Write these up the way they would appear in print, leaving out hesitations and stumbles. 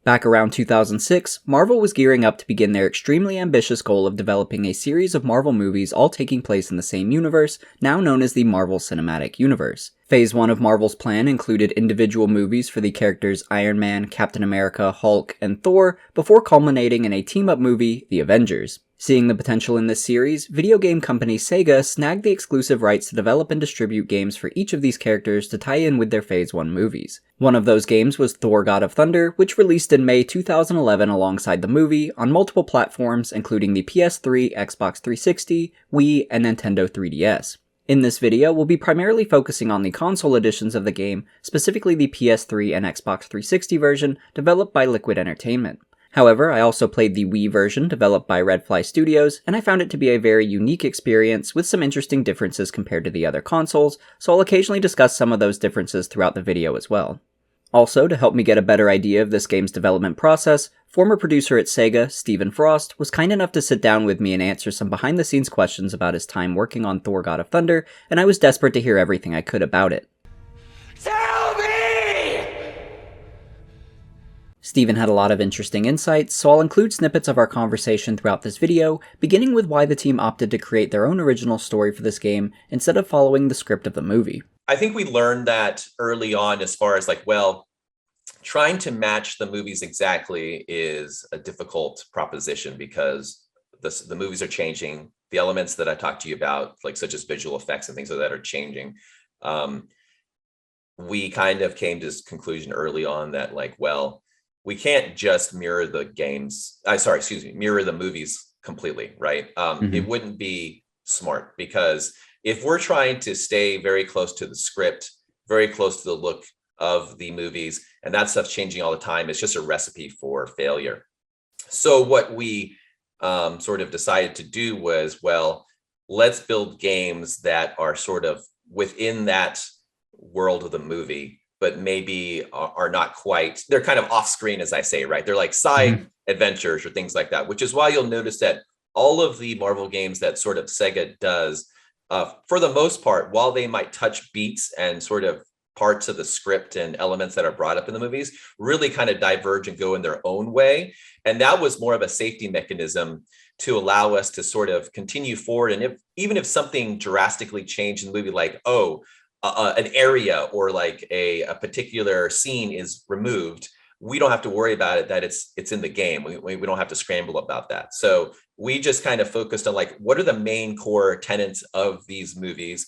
Back around 2006, Marvel was gearing up to begin their extremely ambitious goal of developing a series of Marvel movies all taking place in the same universe, now known as the Marvel Cinematic Universe. Phase 1 of Marvel's plan included individual movies for the characters Iron Man, Captain America, Hulk, and Thor, before culminating in a team-up movie, The Avengers. Seeing the potential in this series, video game company Sega snagged the exclusive rights to develop and distribute games for each of these characters to tie in with their Phase 1 movies. One of those games was Thor God of Thunder, which released in May 2011 alongside the movie on multiple platforms including the PS3, Xbox 360, Wii, and Nintendo 3DS. In this video, we'll be primarily focusing on the console editions of the game, specifically the PS3 and Xbox 360 version developed by Liquid Entertainment. However, I also played the Wii version developed by Redfly Studios, and I found it to be a very unique experience with some interesting differences compared to the other consoles, so I'll occasionally discuss some of those differences throughout the video as well. Also, to help me get a better idea of this game's development process, former producer at Sega, Stephen Frost, was kind enough to sit down with me and answer some behind-the-scenes questions about his time working on Thor God of Thunder, and I was desperate to hear everything I could about it. Tell me! Stephen had a lot of interesting insights, so I'll include snippets of our conversation throughout this video, beginning with why the team opted to create their own original story for this game instead of following the script of the movie. I think we learned that early on as far as trying to match the movies exactly is a difficult proposition because the movies are changing. The elements that I talked to you about, such as visual effects and things like that, are changing. We kind of came to this conclusion early on that we can't just mirror the movies completely, right? It wouldn't be smart because if we're trying to stay very close to the script, very close to the look of the movies, and that stuff's changing all the time, it's just a recipe for failure. So what we sort of decided to do was, let's build games that are sort of within that world of the movie, but maybe are not quite, they're kind of off screen, as I say, right? They're like side adventures or things like that, which is why you'll notice that all of the Marvel games that sort of Sega does, for the most part, while they might touch beats and sort of parts of the script and elements that are brought up in the movies, really kind of diverge and go in their own way. And that was more of a safety mechanism to allow us to sort of continue forward. And even if something drastically changed in the movie, an area or a particular scene is removed, we don't have to worry about it, that it's in the game. We don't have to scramble about that. So we just kind of focused on what are the main core tenets of these movies,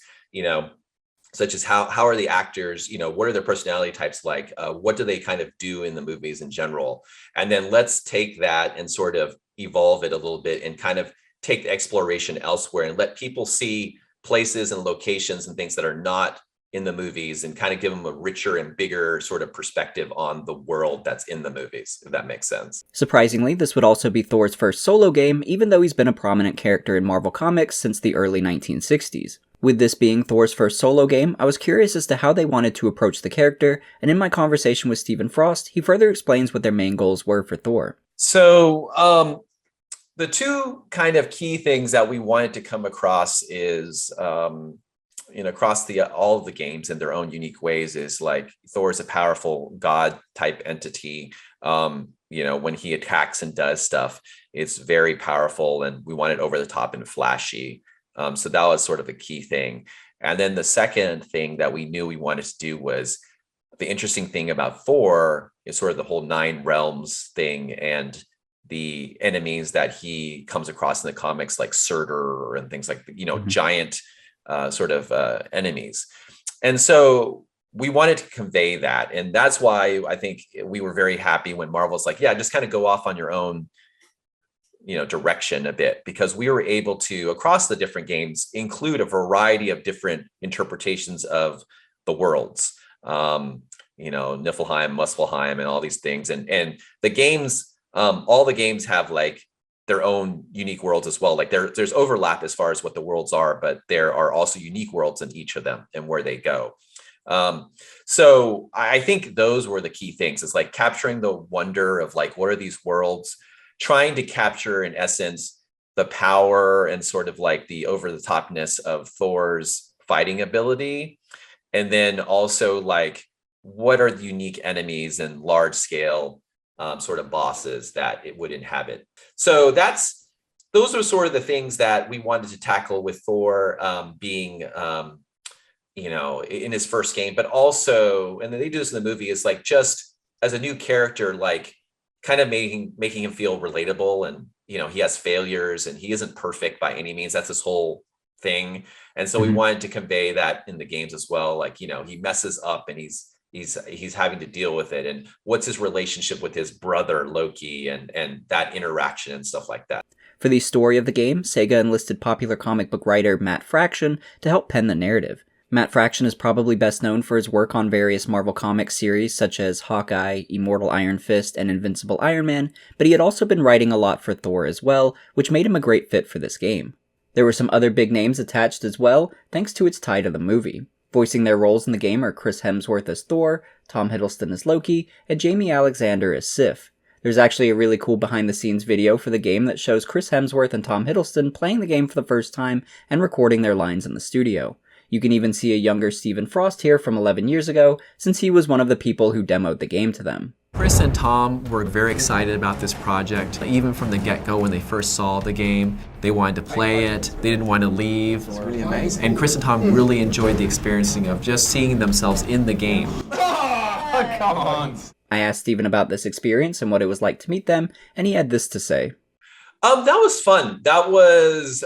such as how are the actors, what are their personality types like? What do they kind of do in the movies in general? And then let's take that and sort of evolve it a little bit and kind of take the exploration elsewhere and let people see places and locations and things that are not in the movies and kind of give them a richer and bigger sort of perspective on the world that's in the movies, if that makes sense. Surprisingly, this would also be Thor's first solo game, even though he's been a prominent character in Marvel Comics since the early 1960s. With this being Thor's first solo game, I was curious as to how they wanted to approach the character, and in my conversation with Stephen Frost, he further explains what their main goals were for Thor. So, the two kind of key things that we wanted to come across is, across all of the games in their own unique ways, is Thor is a powerful god type entity. When he attacks and does stuff, it's very powerful, and we want it over the top and flashy. So that was sort of a key thing. And then the second thing that we knew we wanted to do was, the interesting thing about Thor is sort of the whole 9 realms thing and the enemies that he comes across in the comics, like Surtur and things like, giant enemies. And so we wanted to convey that. And that's why I think we were very happy when Marvel's just kind of go off on your own, direction a bit, because we were able to, across the different games, include a variety of different interpretations of the worlds, Niflheim, Muspelheim, and all these things. And the games, all the games have their own unique worlds as well. There's overlap as far as what the worlds are, but there are also unique worlds in each of them and where they go. So I think those were the key things. It's capturing the wonder of what are these worlds, trying to capture in essence the power and sort of the over the topness of Thor's fighting ability. And then also what are the unique enemies and large scale sort of bosses that it would inhabit. So those are sort of the things that we wanted to tackle with Thor being, in his first game, but also, and then they do this in the movie, is like just as a new character, like kind of making him feel relatable. And, he has failures and he isn't perfect by any means. That's his whole thing. And so we wanted to convey that in the games as well. Like, he messes up and he's having to deal with it. And what's his relationship with his brother Loki and that interaction and stuff like that. For the story of the game, Sega enlisted popular comic book writer Matt Fraction to help pen the narrative. Matt Fraction is probably best known for his work on various Marvel Comics series such as Hawkeye, Immortal Iron Fist, and Invincible Iron Man, but he had also been writing a lot for Thor as well, which made him a great fit for this game. There were some other big names attached as well, thanks to its tie to the movie. Voicing their roles in the game are Chris Hemsworth as Thor, Tom Hiddleston as Loki, and Jaimie Alexandar as Sif. There's actually a really cool behind-the-scenes video for the game that shows Chris Hemsworth and Tom Hiddleston playing the game for the first time and recording their lines in the studio. You can even see a younger Stephen Frost here from 11 years ago, since he was one of the people who demoed the game to them. Chris and Tom were very excited about this project. Even from the get-go when they first saw the game, they wanted to play it, they didn't want to leave. It's really amazing. And Chris and Tom really enjoyed the experiencing of just seeing themselves in the game. Oh, come on. I asked Stephen about this experience and what it was like to meet them, and he had this to say. That was fun. That was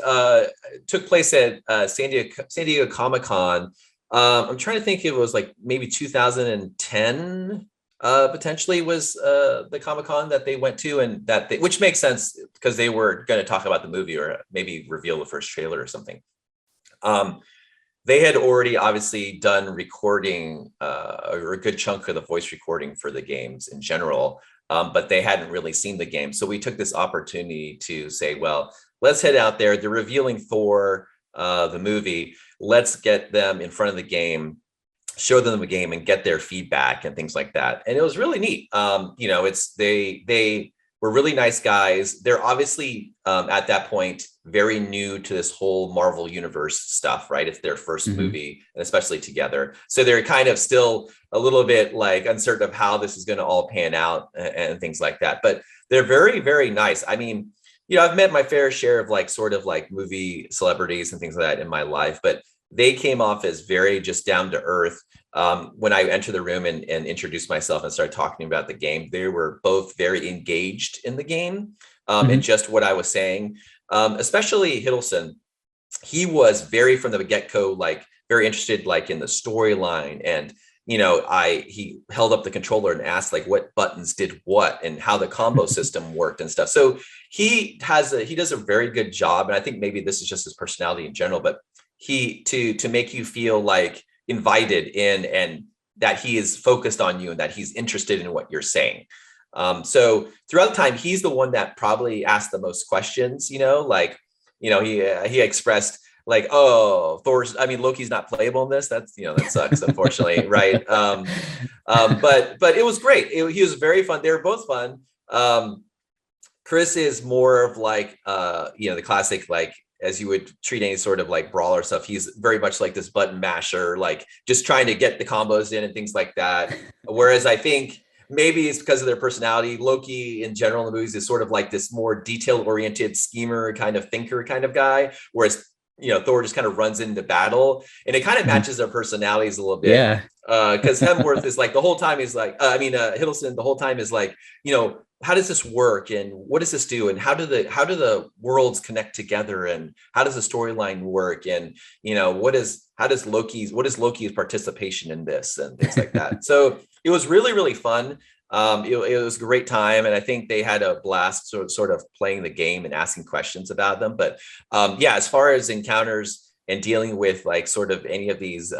took place at San Diego Comic-Con. I'm trying to think, it was like maybe 2010 potentially was the Comic-Con that they went to, and which makes sense because they were going to talk about the movie or maybe reveal the first trailer or something. They had already obviously done recording or a good chunk of the voice recording for the games in general. But they hadn't really seen the game. So we took this opportunity to say, well, let's head out there. They're revealing Thor, the movie. Let's get them in front of the game, show them the game and get their feedback and things like that. And it was really neat. They were really nice guys. They're obviously at that point very new to this whole Marvel universe stuff, right? It's their first movie, and especially together. So they're kind of still a little bit like uncertain of how this is going to all pan out and things like that. But they're very, very nice. I mean, I've met my fair share of like sort of like movie celebrities and things like that in my life, but they came off as very just down to earth. When I entered the room and introduced myself and started talking about the game, they were both very engaged in the game and just what I was saying, especially Hiddleston. He was very from the get-go, like very interested like in the storyline. And, he held up the controller and asked like what buttons did what and how the combo system worked and stuff. So he does a very good job. And I think maybe this is just his personality in general, but to make you feel like invited in and that he is focused on you and that he's interested in what you're saying. So throughout the time, he's the one that probably asked the most questions, he expressed like, oh, Loki's not playable in this. That's, that sucks, unfortunately. Right. But it was great. He was very fun. They were both fun. Chris is more of like, the classic, like, as you would treat any sort of like brawler stuff. He's very much like this button masher, like just trying to get the combos in and things like that. Whereas I think maybe it's because of their personality. Loki in general in the movies is sort of like this more detail oriented schemer kind of thinker kind of guy. Whereas, Thor just kind of runs into battle and it kind of matches their personalities a little bit. Yeah. Because Hemsworth is like the whole time he's like, Hiddleston the whole time is like, how does this work and what does this do and how do the worlds connect together and how does the storyline work and what is Loki's participation in this and things like that. So it was really, really fun. It was a great time, and I think they had a blast sort of playing the game and asking questions about them. But as far as encounters and dealing with like sort of any of these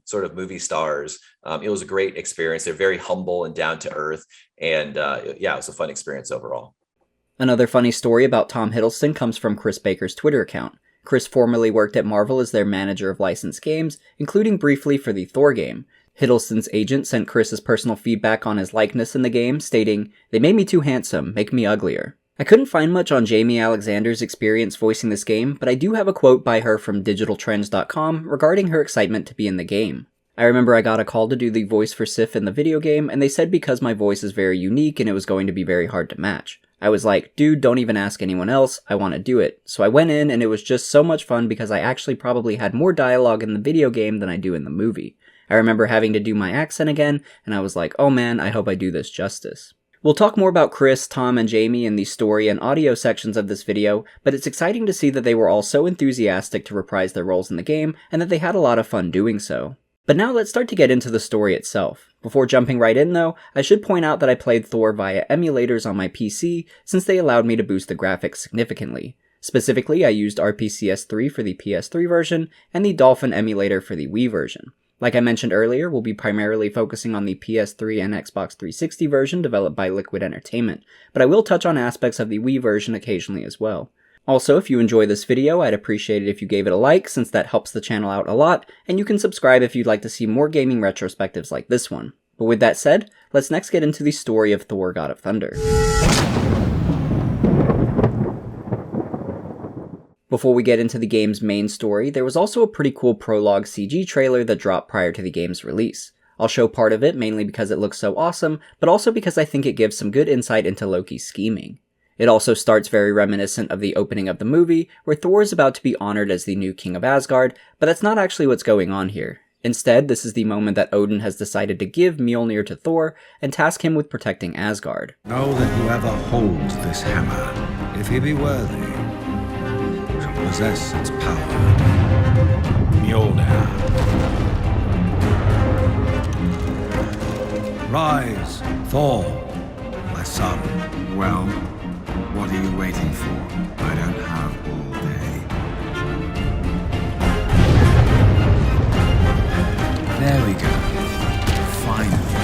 sort of movie stars, it was a great experience. They're very humble and down to earth, and it was a fun experience overall. Another funny story about Tom Hiddleston comes from Chris Baker's Twitter account. Chris formerly worked at Marvel as their manager of licensed games, including briefly for the Thor game. Hiddleston's agent sent Chris's personal feedback on his likeness in the game, stating, "They made me too handsome, make me uglier." I couldn't find much on Jaimie Alexandar's experience voicing this game, but I do have a quote by her from digitaltrends.com regarding her excitement to be in the game. I remember I got a call to do the voice for Sif in the video game, and they said because my voice is very unique and it was going to be very hard to match. I was like, dude, don't even ask anyone else, I want to do it. So I went in and it was just so much fun because I actually probably had more dialogue in the video game than I do in the movie. I remember having to do my accent again, and I was like, oh man, I hope I do this justice. We'll talk more about Chris, Tom, and Jaimie in the story and audio sections of this video, but it's exciting to see that they were all so enthusiastic to reprise their roles in the game, and that they had a lot of fun doing so. But now let's start to get into the story itself. Before jumping right in though, I should point out that I played Thor via emulators on my PC, since they allowed me to boost the graphics significantly. Specifically, I used RPCS3 for the PS3 version, and the Dolphin emulator for the Wii version. Like I mentioned earlier, we'll be primarily focusing on the PS3 and Xbox 360 version developed by Liquid Entertainment, but I will touch on aspects of the Wii version occasionally as well. Also, if you enjoy this video, I'd appreciate it if you gave it a like, since that helps the channel out a lot, and you can subscribe if you'd like to see more gaming retrospectives like this one. But with that said, let's next get into the story of Thor: God of Thunder. Before we get into the game's main story, there was also a pretty cool prologue CG trailer that dropped prior to the game's release. I'll show part of it mainly because it looks so awesome, but also because I think it gives some good insight into Loki's scheming. It also starts very reminiscent of the opening of the movie, where Thor is about to be honored as the new king of Asgard, but that's not actually what's going on here. Instead, this is the moment that Odin has decided to give Mjolnir to Thor and task him with protecting Asgard. Know that whoever holds this hammer, if he be worthy, shall possess its power. Mjolnir. Rise, Thor, my son. Well, what are you waiting for? I don't have all day. There we go. Finally.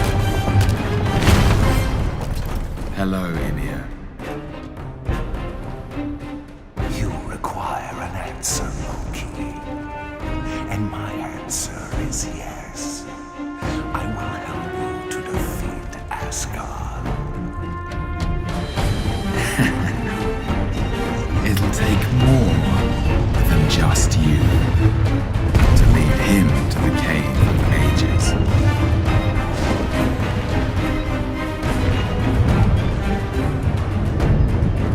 Hello, Ymir. You require an answer, Loki. And my answer is yes. I will help you to defeat Asgard. It'll take more than just you to lead him to the Cave of Ages.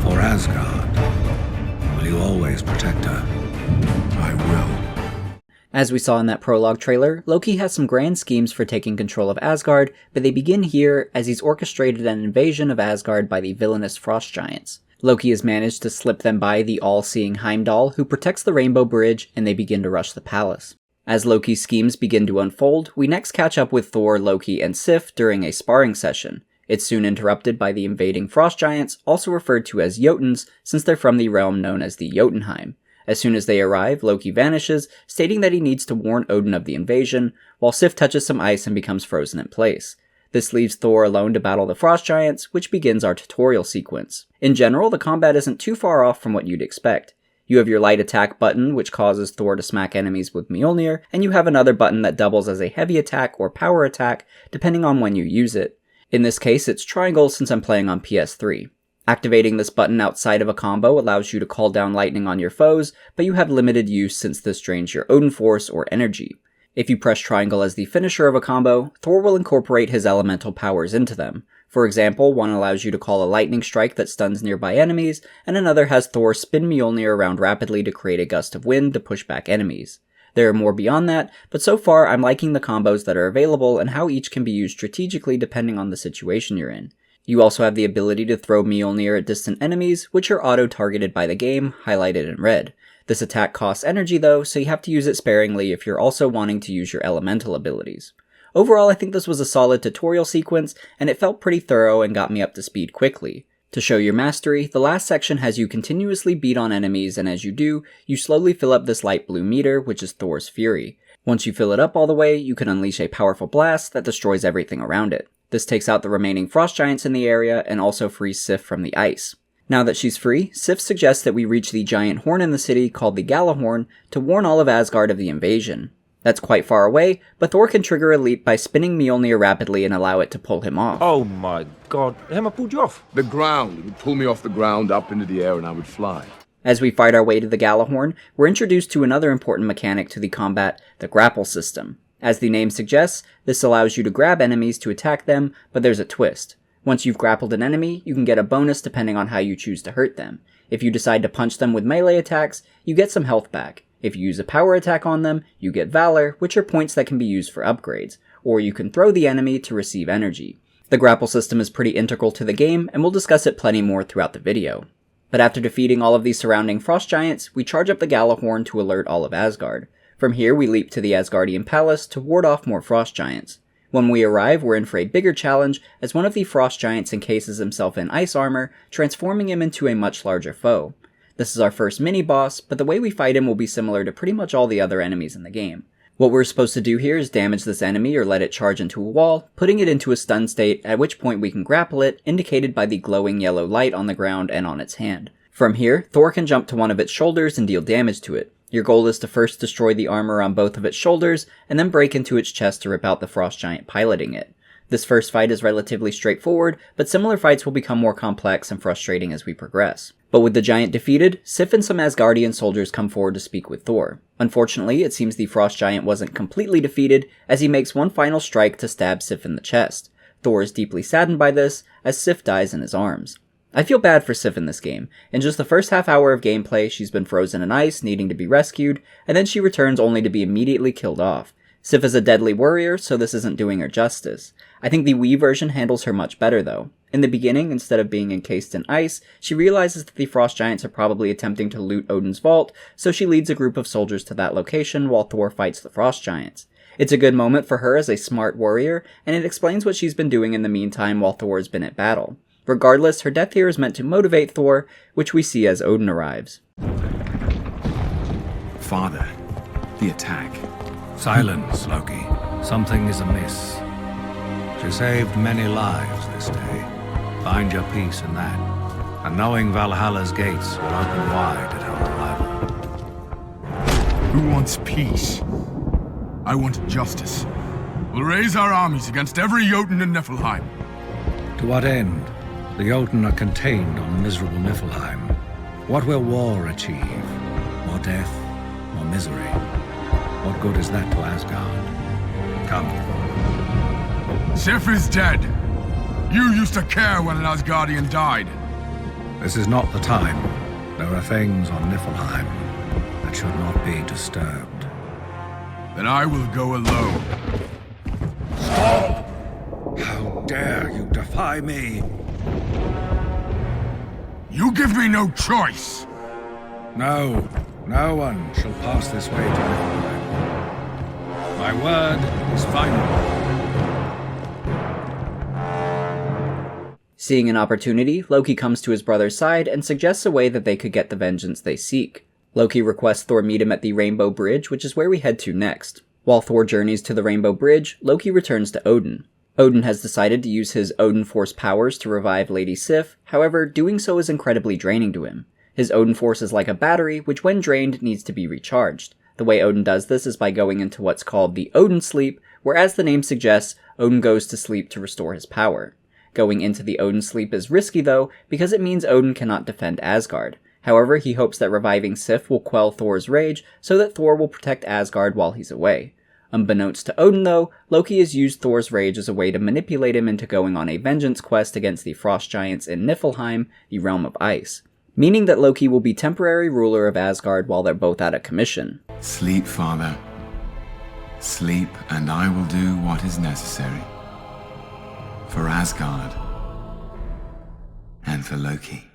For Asgard, will you always protect her? I will. As we saw in that prologue trailer, Loki has some grand schemes for taking control of Asgard, but they begin here as he's orchestrated an invasion of Asgard by the villainous frost giants. Loki has managed to slip them by the all-seeing Heimdall, who protects the Rainbow Bridge, and they begin to rush the palace. As Loki's schemes begin to unfold, we next catch up with Thor, Loki, and Sif during a sparring session. It's soon interrupted by the invading frost giants, also referred to as Jotuns, since they're from the realm known as the Jotunheim. As soon as they arrive, Loki vanishes, stating that he needs to warn Odin of the invasion, while Sif touches some ice and becomes frozen in place. This leaves Thor alone to battle the frost giants, which begins our tutorial sequence. In general, the combat isn't too far off from what you'd expect. You have your light attack button, which causes Thor to smack enemies with Mjolnir, and you have another button that doubles as a heavy attack or power attack, depending on when you use it. In this case, it's triangle since I'm playing on PS3. Activating this button outside of a combo allows you to call down lightning on your foes, but you have limited use since this drains your Odin Force or energy. If you press triangle as the finisher of a combo, Thor will incorporate his elemental powers into them. For example, one allows you to call a lightning strike that stuns nearby enemies, and another has Thor spin Mjolnir around rapidly to create a gust of wind to push back enemies. There are more beyond that, but so far I'm liking the combos that are available and how each can be used strategically depending on the situation you're in. You also have the ability to throw Mjolnir at distant enemies, which are auto-targeted by the game, highlighted in red. This attack costs energy though, so you have to use it sparingly if you're also wanting to use your elemental abilities. Overall, I think this was a solid tutorial sequence, and it felt pretty thorough and got me up to speed quickly. To show your mastery, the last section has you continuously beat on enemies, and as you do, you slowly fill up this light blue meter, which is Thor's Fury. Once you fill it up all the way, you can unleash a powerful blast that destroys everything around it. This takes out the remaining frost giants in the area, and also frees Sif from the ice. Now that she's free, Sif suggests that we reach the giant horn in the city called the Galahorn to warn all of Asgard of the invasion. That's quite far away, but Thor can trigger a leap by spinning Mjolnir rapidly and allow it to pull him off. Oh my god, Hammer pulled you off. The ground. It would pull me off the ground up into the air and I would fly. As we fight our way to the Galahorn, we're introduced to another important mechanic to the combat, the grapple system. As the name suggests, this allows you to grab enemies to attack them, but there's a twist. Once you've grappled an enemy, you can get a bonus depending on how you choose to hurt them. If you decide to punch them with melee attacks, you get some health back. If you use a power attack on them, you get Valor, which are points that can be used for upgrades, or you can throw the enemy to receive energy. The grapple system is pretty integral to the game, and we'll discuss it plenty more throughout the video. But after defeating all of these surrounding frost giants, we charge up the Galahorn to alert all of Asgard. From here, we leap to the Asgardian palace to ward off more frost giants. When we arrive, we're in for a bigger challenge, as one of the frost giants encases himself in ice armor, transforming him into a much larger foe. This is our first mini-boss, but the way we fight him will be similar to pretty much all the other enemies in the game. What we're supposed to do here is damage this enemy or let it charge into a wall, putting it into a stun state, at which point we can grapple it, indicated by the glowing yellow light on the ground and on its hand. From here, Thor can jump to one of its shoulders and deal damage to it. Your goal is to first destroy the armor on both of its shoulders, and then break into its chest to rip out the frost giant piloting it. This first fight is relatively straightforward, but similar fights will become more complex and frustrating as we progress. But with the giant defeated, Sif and some Asgardian soldiers come forward to speak with Thor. Unfortunately, it seems the frost giant wasn't completely defeated, as he makes one final strike to stab Sif in the chest. Thor is deeply saddened by this, as Sif dies in his arms. I feel bad for Sif in this game. In just the first half hour of gameplay, she's been frozen in ice, needing to be rescued, and then she returns only to be immediately killed off. Sif is a deadly warrior, so this isn't doing her justice. I think the Wii version handles her much better though. In the beginning, instead of being encased in ice, she realizes that the frost giants are probably attempting to loot Odin's vault, so she leads a group of soldiers to that location while Thor fights the frost giants. It's a good moment for her as a smart warrior, and it explains what she's been doing in the meantime while Thor has been at battle. Regardless, her death here is meant to motivate Thor, which we see as Odin arrives. Father, the attack. Silence, Loki. Something is amiss. She saved many lives this day. Find your peace in that. And knowing Valhalla's gates will open wide at her arrival. Who wants peace? I want justice. We'll raise our armies against every Jotun in Niflheim. To what end? The Jotun are contained on miserable Niflheim. What will war achieve? More death? More misery? What good is that to Asgard? Come. Sif is dead. You used to care when an Asgardian died. This is not the time. There are things on Niflheim that should not be disturbed. Then I will go alone. Stop! How dare you defy me? You give me no choice. No, no one shall pass this way to Niflheim. My word is final. Seeing an opportunity, Loki comes to his brother's side and suggests a way that they could get the vengeance they seek. Loki requests Thor meet him at the Rainbow Bridge, which is where we head to next. While Thor journeys to the Rainbow Bridge, Loki returns to Odin. Odin has decided to use his Odin Force powers to revive Lady Sif, however, doing so is incredibly draining to him. His Odin Force is like a battery, which when drained needs to be recharged. The way Odin does this is by going into what's called the Odin Sleep, where as the name suggests, Odin goes to sleep to restore his power. Going into the Odin Sleep is risky though, because it means Odin cannot defend Asgard. However, he hopes that reviving Sif will quell Thor's rage, so that Thor will protect Asgard while he's away. Unbeknownst to Odin though, Loki has used Thor's rage as a way to manipulate him into going on a vengeance quest against the frost giants in Niflheim, the realm of ice. Meaning that Loki will be temporary ruler of Asgard while they're both out of commission. Sleep, Father. Sleep, and I will do what is necessary. For Asgard. And for Loki.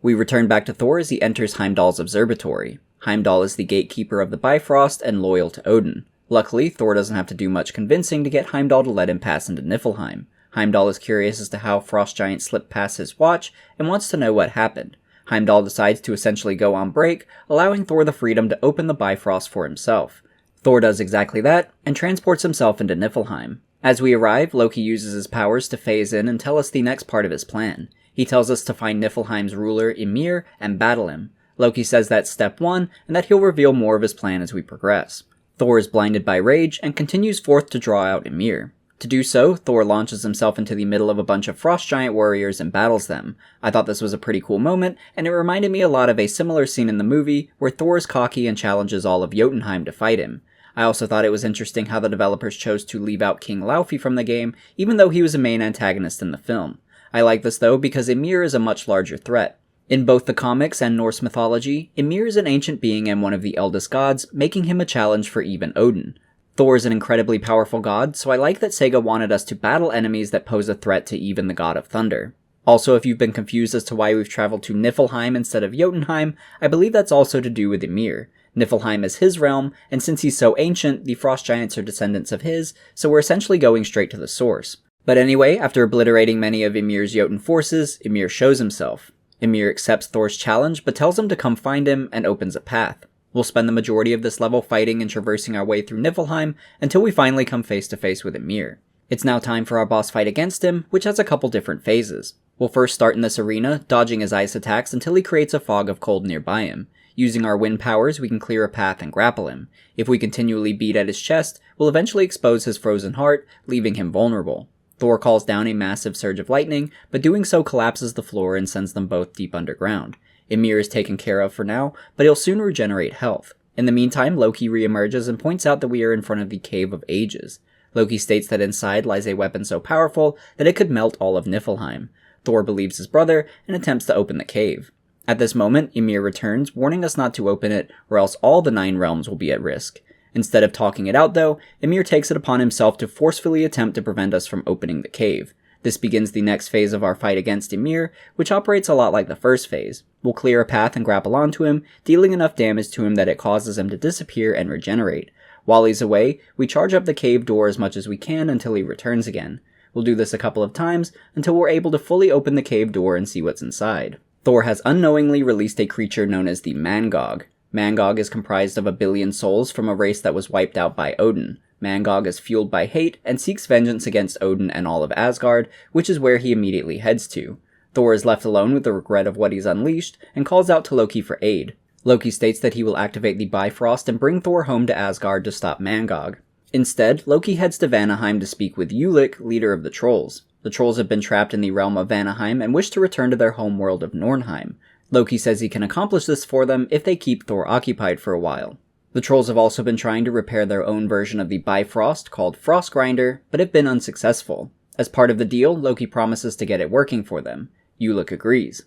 We return back to Thor as he enters Heimdall's observatory. Heimdall is the gatekeeper of the Bifrost and loyal to Odin. Luckily, Thor doesn't have to do much convincing to get Heimdall to let him pass into Niflheim. Heimdall is curious as to how frost giants slipped past his watch and wants to know what happened. Heimdall decides to essentially go on break, allowing Thor the freedom to open the Bifrost for himself. Thor does exactly that, and transports himself into Niflheim. As we arrive, Loki uses his powers to phase in and tell us the next part of his plan. He tells us to find Niflheim's ruler, Ymir, and battle him. Loki says that's step 1, and that he'll reveal more of his plan as we progress. Thor is blinded by rage, and continues forth to draw out Ymir. To do so, Thor launches himself into the middle of a bunch of frost giant warriors and battles them. I thought this was a pretty cool moment, and it reminded me a lot of a similar scene in the movie, where Thor is cocky and challenges all of Jotunheim to fight him. I also thought it was interesting how the developers chose to leave out King Laufey from the game, even though he was a main antagonist in the film. I like this though because Ymir is a much larger threat. In both the comics and Norse mythology, Ymir is an ancient being and one of the eldest gods, making him a challenge for even Odin. Thor is an incredibly powerful god, so I like that Sega wanted us to battle enemies that pose a threat to even the god of thunder. Also, if you've been confused as to why we've traveled to Niflheim instead of Jotunheim, I believe that's also to do with Ymir. Niflheim is his realm, and since he's so ancient, the frost giants are descendants of his, so we're essentially going straight to the source. But anyway, after obliterating many of Ymir's Jotun forces, Ymir shows himself. Ymir accepts Thor's challenge, but tells him to come find him and opens a path. We'll spend the majority of this level fighting and traversing our way through Niflheim until we finally come face to face with Ymir. It's now time for our boss fight against him, which has a couple different phases. We'll first start in this arena, dodging his ice attacks until he creates a fog of cold nearby him. Using our wind powers, we can clear a path and grapple him. If we continually beat at his chest, we'll eventually expose his frozen heart, leaving him vulnerable. Thor calls down a massive surge of lightning, but doing so collapses the floor and sends them both deep underground. Ymir is taken care of for now, but he'll soon regenerate health. In the meantime, Loki reemerges and points out that we are in front of the Cave of Ages. Loki states that inside lies a weapon so powerful that it could melt all of Niflheim. Thor believes his brother and attempts to open the cave. At this moment, Ymir returns, warning us not to open it, or else all the 9 realms will be at risk. Instead of talking it out though, Ymir takes it upon himself to forcefully attempt to prevent us from opening the cave. This begins the next phase of our fight against Ymir, which operates a lot like the first phase. We'll clear a path and grapple onto him, dealing enough damage to him that it causes him to disappear and regenerate. While he's away, we charge up the cave door as much as we can until he returns again. We'll do this a couple of times until we're able to fully open the cave door and see what's inside. Thor has unknowingly released a creature known as the Mangog. Mangog is comprised of 1 billion souls from a race that was wiped out by Odin. Mangog is fueled by hate and seeks vengeance against Odin and all of Asgard, which is where he immediately heads to. Thor is left alone with the regret of what he's unleashed and calls out to Loki for aid. Loki states that he will activate the Bifrost and bring Thor home to Asgard to stop Mangog. Instead, Loki heads to Vanaheim to speak with Ulik, leader of the Trolls. The Trolls have been trapped in the realm of Vanaheim and wish to return to their home world of Nornheim. Loki says he can accomplish this for them if they keep Thor occupied for a while. The Trolls have also been trying to repair their own version of the Bifrost called Frostgrinder, but have been unsuccessful. As part of the deal, Loki promises to get it working for them. Ulik agrees.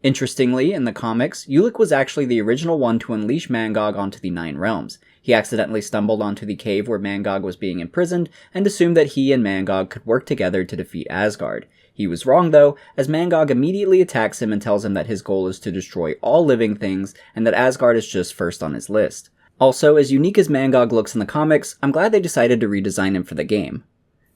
Interestingly, in the comics, Ulik was actually the original one to unleash Mangog onto the 9 realms. He accidentally stumbled onto the cave where Mangog was being imprisoned and assumed that he and Mangog could work together to defeat Asgard. He was wrong though, as Mangog immediately attacks him and tells him that his goal is to destroy all living things and that Asgard is just first on his list. Also, as unique as Mangog looks in the comics, I'm glad they decided to redesign him for the game.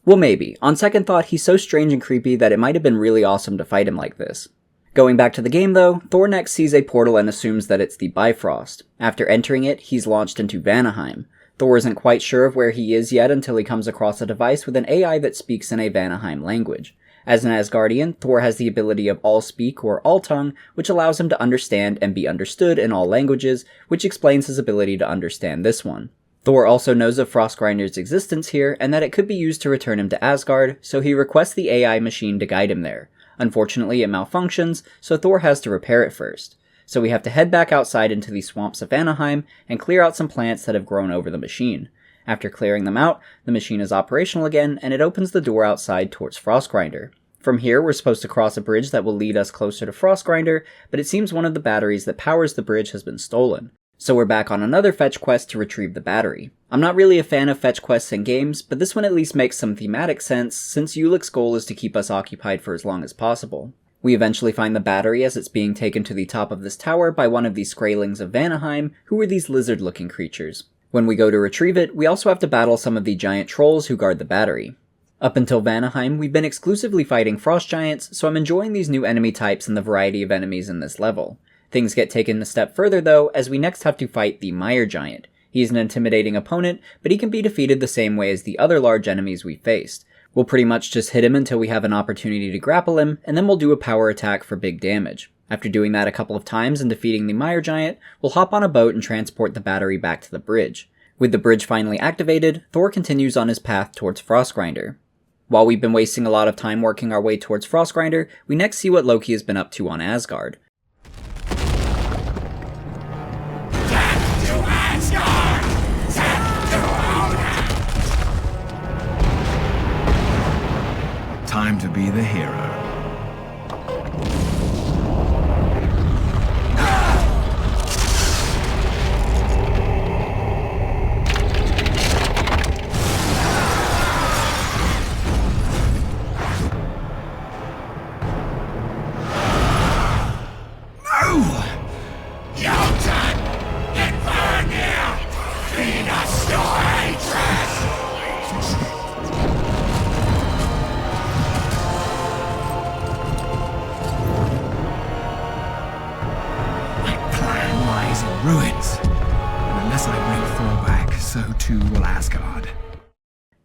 Well maybe, on second thought he's so strange and creepy that it might have been really awesome to fight him like this. Going back to the game though, Thor next sees a portal and assumes that it's the Bifrost. After entering it, he's launched into Vanaheim. Thor isn't quite sure of where he is yet until he comes across a device with an AI that speaks in a Vanaheim language. As an Asgardian, Thor has the ability of All-Speak or All-Tongue, which allows him to understand and be understood in all languages, which explains his ability to understand this one. Thor also knows of Frostgrinder's existence here, and that it could be used to return him to Asgard, so he requests the AI machine to guide him there. Unfortunately, it malfunctions, so Thor has to repair it first. So we have to head back outside into the swamps of Vanaheim and clear out some plants that have grown over the machine. After clearing them out, the machine is operational again, and it opens the door outside towards Frostgrinder. From here, we're supposed to cross a bridge that will lead us closer to Frostgrinder, but it seems one of the batteries that powers the bridge has been stolen. So we're back on another fetch quest to retrieve the battery. I'm not really a fan of fetch quests in games, but this one at least makes some thematic sense, since Ulik's goal is to keep us occupied for as long as possible. We eventually find the battery as it's being taken to the top of this tower by one of the Skraelings of Vanaheim, who are these lizard-looking creatures. When we go to retrieve it, we also have to battle some of the giant trolls who guard the battery. Up until Vanaheim, we've been exclusively fighting frost giants, so I'm enjoying these new enemy types and the variety of enemies in this level. Things get taken a step further though, as we next have to fight the Mire Giant. He's an intimidating opponent, but he can be defeated the same way as the other large enemies we faced. We'll pretty much just hit him until we have an opportunity to grapple him, and then we'll do a power attack for big damage. After doing that a couple of times and defeating the Mire Giant, we'll hop on a boat and transport the battery back to the bridge. With the bridge finally activated, Thor continues on his path towards Frostgrinder. While we've been wasting a lot of time working our way towards Frostgrinder, we next see what Loki has been up to on Asgard. time to be the hero. Ruins. And unless I bring Thor back, so too will Asgard.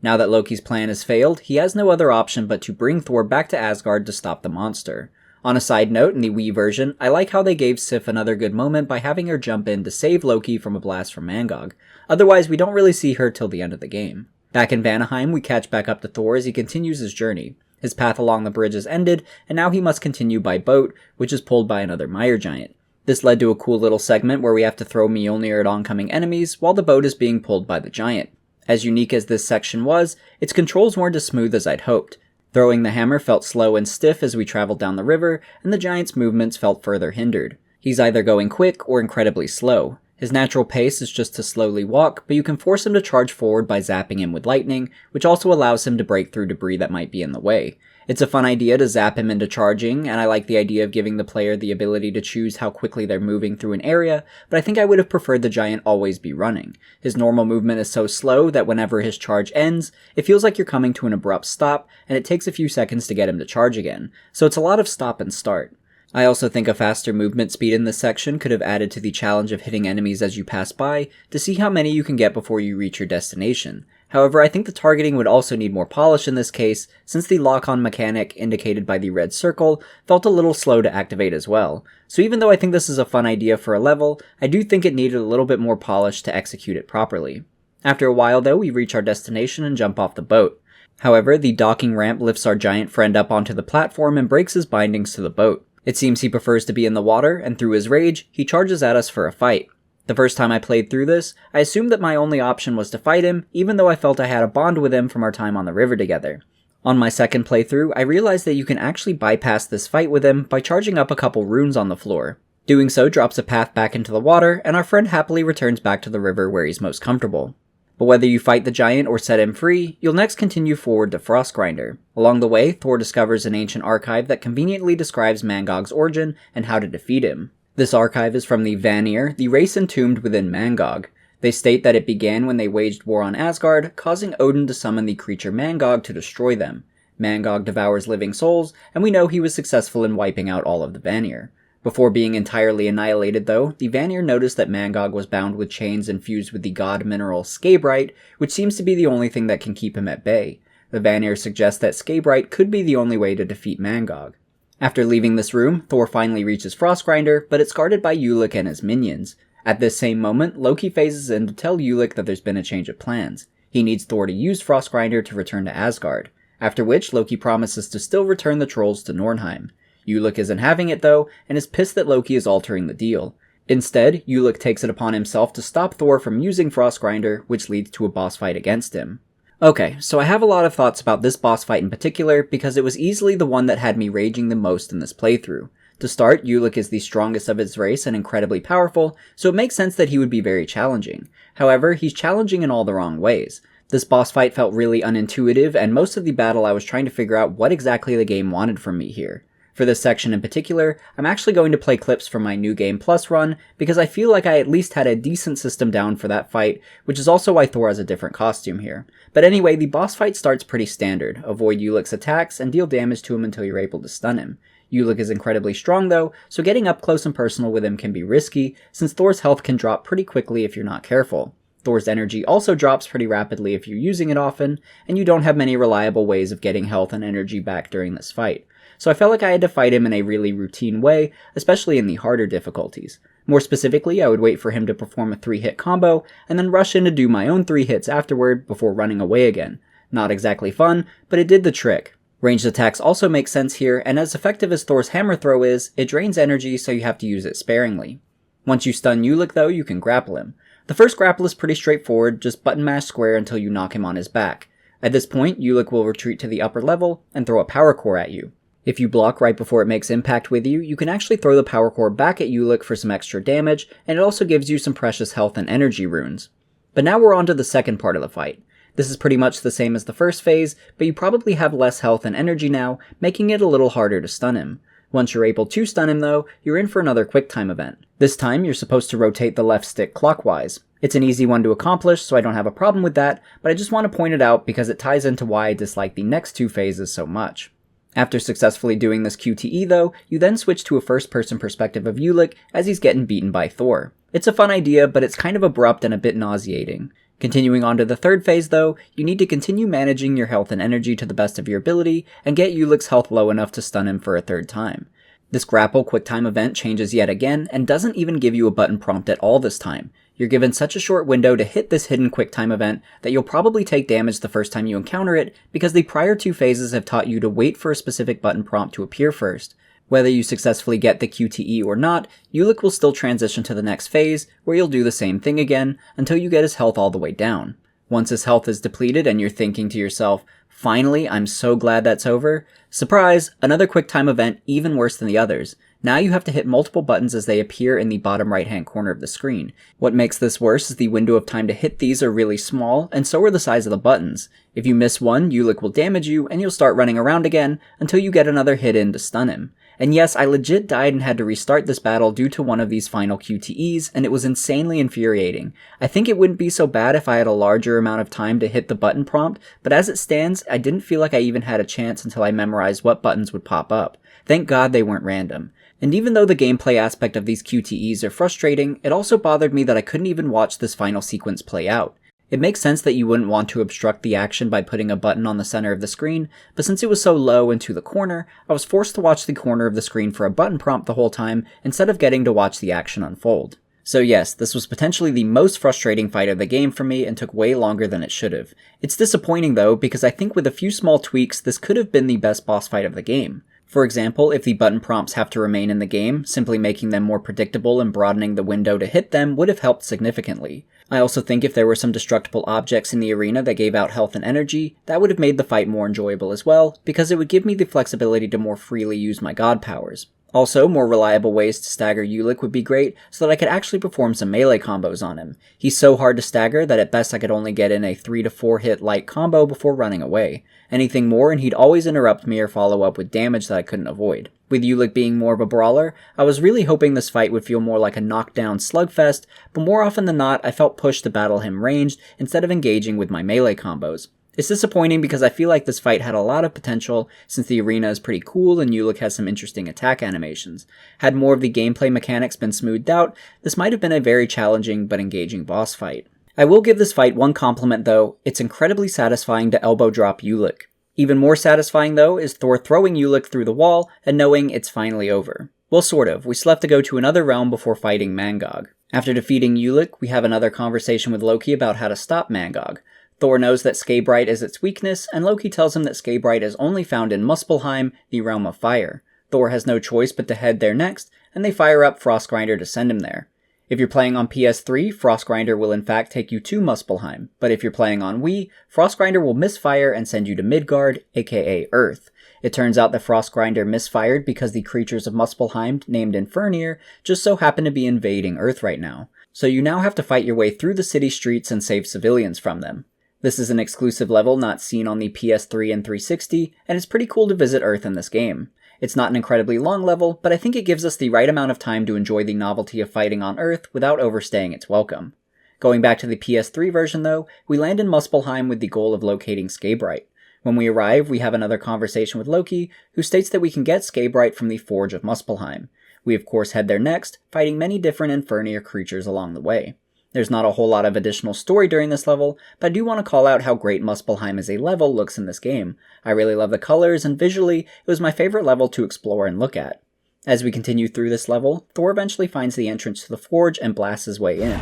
Now that Loki's plan has failed, he has no other option but to bring Thor back to Asgard to stop the monster. On a side note, in the Wii version, I like how they gave Sif another good moment by having her jump in to save Loki from a blast from Mangog. Otherwise, we don't really see her till the end of the game. Back in Vanaheim, we catch back up to Thor as he continues his journey. His path along the bridge has ended, and now he must continue by boat, which is pulled by another Mire Giant. This led to a cool little segment where we have to throw Mjolnir at oncoming enemies while the boat is being pulled by the giant. As unique as this section was, its controls weren't as smooth as I'd hoped. Throwing the hammer felt slow and stiff as we traveled down the river, and the giant's movements felt further hindered. He's either going quick or incredibly slow. His natural pace is just to slowly walk, but you can force him to charge forward by zapping him with lightning, which also allows him to break through debris that might be in the way. It's a fun idea to zap him into charging, and I like the idea of giving the player the ability to choose how quickly they're moving through an area, but I think I would have preferred the giant always be running. His normal movement is so slow that whenever his charge ends, it feels like you're coming to an abrupt stop, and it takes a few seconds to get him to charge again, so it's a lot of stop and start. I also think a faster movement speed in this section could have added to the challenge of hitting enemies as you pass by to see how many you can get before you reach your destination. However, I think the targeting would also need more polish in this case, since the lock-on mechanic indicated by the red circle felt a little slow to activate as well. So even though I think this is a fun idea for a level, I do think it needed a little bit more polish to execute it properly. After a while though, we reach our destination and jump off the boat. However, the docking ramp lifts our giant friend up onto the platform and breaks his bindings to the boat. It seems he prefers to be in the water, and through his rage, he charges at us for a fight. The first time I played through this, I assumed that my only option was to fight him, even though I felt I had a bond with him from our time on the river together. On my second playthrough, I realized that you can actually bypass this fight with him by charging up a couple runes on the floor. Doing so drops a path back into the water, and our friend happily returns back to the river where he's most comfortable. But whether you fight the giant or set him free, you'll next continue forward to Frostgrinder. Along the way, Thor discovers an ancient archive that conveniently describes Mangog's origin and how to defeat him. This archive is from the Vanir, the race entombed within Mangog. They state that it began when they waged war on Asgard, causing Odin to summon the creature Mangog to destroy them. Mangog devours living souls, and we know he was successful in wiping out all of the Vanir. Before being entirely annihilated though, the Vanir noticed that Mangog was bound with chains infused with the god mineral Skabrite, which seems to be the only thing that can keep him at bay. The Vanir suggest that Skabrite could be the only way to defeat Mangog. After leaving this room, Thor finally reaches Frostgrinder, but it's guarded by Ulik and his minions. At this same moment, Loki phases in to tell Ulik that there's been a change of plans. He needs Thor to use Frostgrinder to return to Asgard, after which Loki promises to still return the trolls to Nornheim. Ulik isn't having it though, and is pissed that Loki is altering the deal. Instead, Ulik takes it upon himself to stop Thor from using Frostgrinder, which leads to a boss fight against him. Okay, so I have a lot of thoughts about this boss fight in particular, because it was easily the one that had me raging the most in this playthrough. To start, Ulik is the strongest of his race and incredibly powerful, so it makes sense that he would be very challenging. However, he's challenging in all the wrong ways. This boss fight felt really unintuitive, and most of the battle I was trying to figure out what exactly the game wanted from me here. For this section in particular, I'm actually going to play clips from my New Game Plus run, because I feel like I at least had a decent system down for that fight, which is also why Thor has a different costume here. But anyway, the boss fight starts pretty standard. Avoid Ulik's attacks and deal damage to him until you're able to stun him. Ulik is incredibly strong though, so getting up close and personal with him can be risky, since Thor's health can drop pretty quickly if you're not careful. Thor's energy also drops pretty rapidly if you're using it often, and you don't have many reliable ways of getting health and energy back during this fight. So I felt like I had to fight him in a really routine way, especially in the harder difficulties. More specifically, I would wait for him to perform a 3-hit combo, and then rush in to do my own 3 hits afterward before running away again. Not exactly fun, but it did the trick. Ranged attacks also make sense here, and as effective as Thor's hammer throw is, it drains energy so you have to use it sparingly. Once you stun Ulik though, you can grapple him. The first grapple is pretty straightforward, just button mash square until you knock him on his back. At this point, Ulik will retreat to the upper level and throw a power core at you. If you block right before it makes impact with you, you can actually throw the power core back at Ulik for some extra damage, and it also gives you some precious health and energy runes. But now we're on to the second part of the fight. This is pretty much the same as the first phase, but you probably have less health and energy now, making it a little harder to stun him. Once you're able to stun him though, you're in for another quick time event. This time you're supposed to rotate the left stick clockwise. It's an easy one to accomplish, so I don't have a problem with that, but I just want to point it out because it ties into why I dislike the next two phases so much. After successfully doing this QTE though, you then switch to a first-person perspective of Ulik as he's getting beaten by Thor. It's a fun idea, but it's kind of abrupt and a bit nauseating. Continuing on to the third phase though, you need to continue managing your health and energy to the best of your ability, and get Ulik's health low enough to stun him for a third time. This grapple quick time event changes yet again, and doesn't even give you a button prompt at all this time. You're given such a short window to hit this hidden quick time event that you'll probably take damage the first time you encounter it, because the prior two phases have taught you to wait for a specific button prompt to appear first. Whether you successfully get the QTE or not, Ulik will still transition to the next phase, where you'll do the same thing again, until you get his health all the way down. Once his health is depleted and you're thinking to yourself, finally, I'm so glad that's over, surprise, another quick time event even worse than the others. Now you have to hit multiple buttons as they appear in the bottom right hand corner of the screen. What makes this worse is the window of time to hit these are really small, and so are the size of the buttons. If you miss one, Ulik will damage you, and you'll start running around again until you get another hit in to stun him. And yes, I legit died and had to restart this battle due to one of these final QTEs, and it was insanely infuriating. I think it wouldn't be so bad if I had a larger amount of time to hit the button prompt, but as it stands, I didn't feel like I even had a chance until I memorized what buttons would pop up. Thank God they weren't random. And even though the gameplay aspect of these QTEs are frustrating, it also bothered me that I couldn't even watch this final sequence play out. It makes sense that you wouldn't want to obstruct the action by putting a button on the center of the screen, but since it was so low and to the corner, I was forced to watch the corner of the screen for a button prompt the whole time instead of getting to watch the action unfold. So yes, this was potentially the most frustrating fight of the game for me and took way longer than it should have. It's disappointing though, because I think with a few small tweaks, this could have been the best boss fight of the game. For example, if the button prompts have to remain in the game, simply making them more predictable and broadening the window to hit them would have helped significantly. I also think if there were some destructible objects in the arena that gave out health and energy, that would have made the fight more enjoyable as well, because it would give me the flexibility to more freely use my god powers. Also, more reliable ways to stagger Ulik would be great, so that I could actually perform some melee combos on him. He's so hard to stagger that at best I could only get in a 3 to 4 hit light combo before running away. Anything more and he'd always interrupt me or follow up with damage that I couldn't avoid. With Ulik being more of a brawler, I was really hoping this fight would feel more like a knockdown slugfest, but more often than not I felt pushed to battle him ranged instead of engaging with my melee combos. It's disappointing because I feel like this fight had a lot of potential since the arena is pretty cool and Ulik has some interesting attack animations. Had more of the gameplay mechanics been smoothed out, this might have been a very challenging but engaging boss fight. I will give this fight one compliment though, it's incredibly satisfying to elbow drop Ulik. Even more satisfying though is Thor throwing Ulik through the wall and knowing it's finally over. Well, sort of. We still have to go to another realm before fighting Mangog. After defeating Ulik, we have another conversation with Loki about how to stop Mangog. Thor knows that Skabrite is its weakness, and Loki tells him that Skabrite is only found in Muspelheim, the realm of fire. Thor has no choice but to head there next, and they fire up Frostgrinder to send him there. If you're playing on PS3, Frostgrinder will in fact take you to Muspelheim, but if you're playing on Wii, Frostgrinder will misfire and send you to Midgard, aka Earth. It turns out that Frostgrinder misfired because the creatures of Muspelheim, named Infernir, just so happen to be invading Earth right now. So you now have to fight your way through the city streets and save civilians from them. This is an exclusive level not seen on the PS3 and 360, and it's pretty cool to visit Earth in this game. It's not an incredibly long level, but I think it gives us the right amount of time to enjoy the novelty of fighting on Earth without overstaying its welcome. Going back to the PS3 version though, we land in Muspelheim with the goal of locating Skabrite. When we arrive, we have another conversation with Loki, who states that we can get Skabrite from the Forge of Muspelheim. We of course head there next, fighting many different Infernir creatures along the way. There's not a whole lot of additional story during this level, but I do want to call out how great Muspelheim as a level looks in this game. I really love the colors, and visually, it was my favorite level to explore and look at. As we continue through this level, Thor eventually finds the entrance to the Forge and blasts his way in.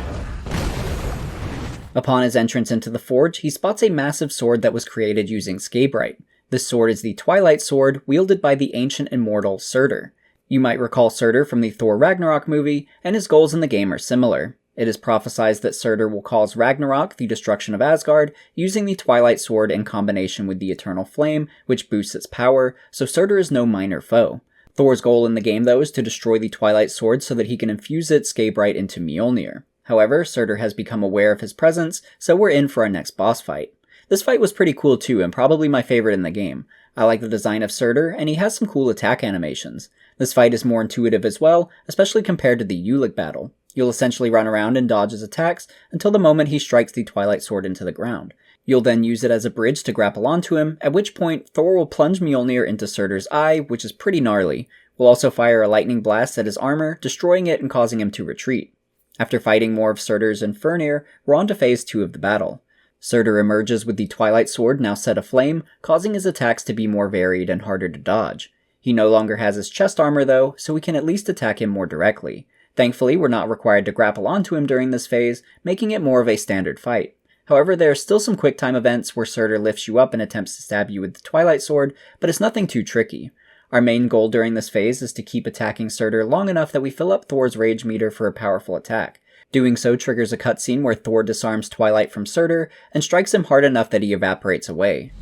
Upon his entrance into the Forge, he spots a massive sword that was created using Skabrite. This sword is the Twilight Sword, wielded by the ancient immortal Surtur. You might recall Surtur from the Thor Ragnarok movie, and his goals in the game are similar. It is prophesized that Surtur will cause Ragnarok, the destruction of Asgard, using the Twilight Sword in combination with the Eternal Flame, which boosts its power, so Surtur is no minor foe. Thor's goal in the game, though, is to destroy the Twilight Sword so that he can infuse its Skabrite into Mjolnir. However, Surtur has become aware of his presence, so we're in for our next boss fight. This fight was pretty cool too, and probably my favorite in the game. I like the design of Surtur, and he has some cool attack animations. This fight is more intuitive as well, especially compared to the Ulik battle. You'll essentially run around and dodge his attacks until the moment he strikes the Twilight Sword into the ground. You'll then use it as a bridge to grapple onto him, at which point Thor will plunge Mjolnir into Surtur's eye, which is pretty gnarly. We'll also fire a lightning blast at his armor, destroying it and causing him to retreat. After fighting more of Surtur's Infernir, we're on to phase 2 of the battle. Surtur emerges with the Twilight Sword now set aflame, causing his attacks to be more varied and harder to dodge. He no longer has his chest armor though, so we can at least attack him more directly. Thankfully, we're not required to grapple onto him during this phase, making it more of a standard fight. However, there are still some quick time events where Surtur lifts you up and attempts to stab you with the Twilight Sword, but it's nothing too tricky. Our main goal during this phase is to keep attacking Surtur long enough that we fill up Thor's rage meter for a powerful attack. Doing so triggers a cutscene where Thor disarms Twilight from Surtur and strikes him hard enough that he evaporates away.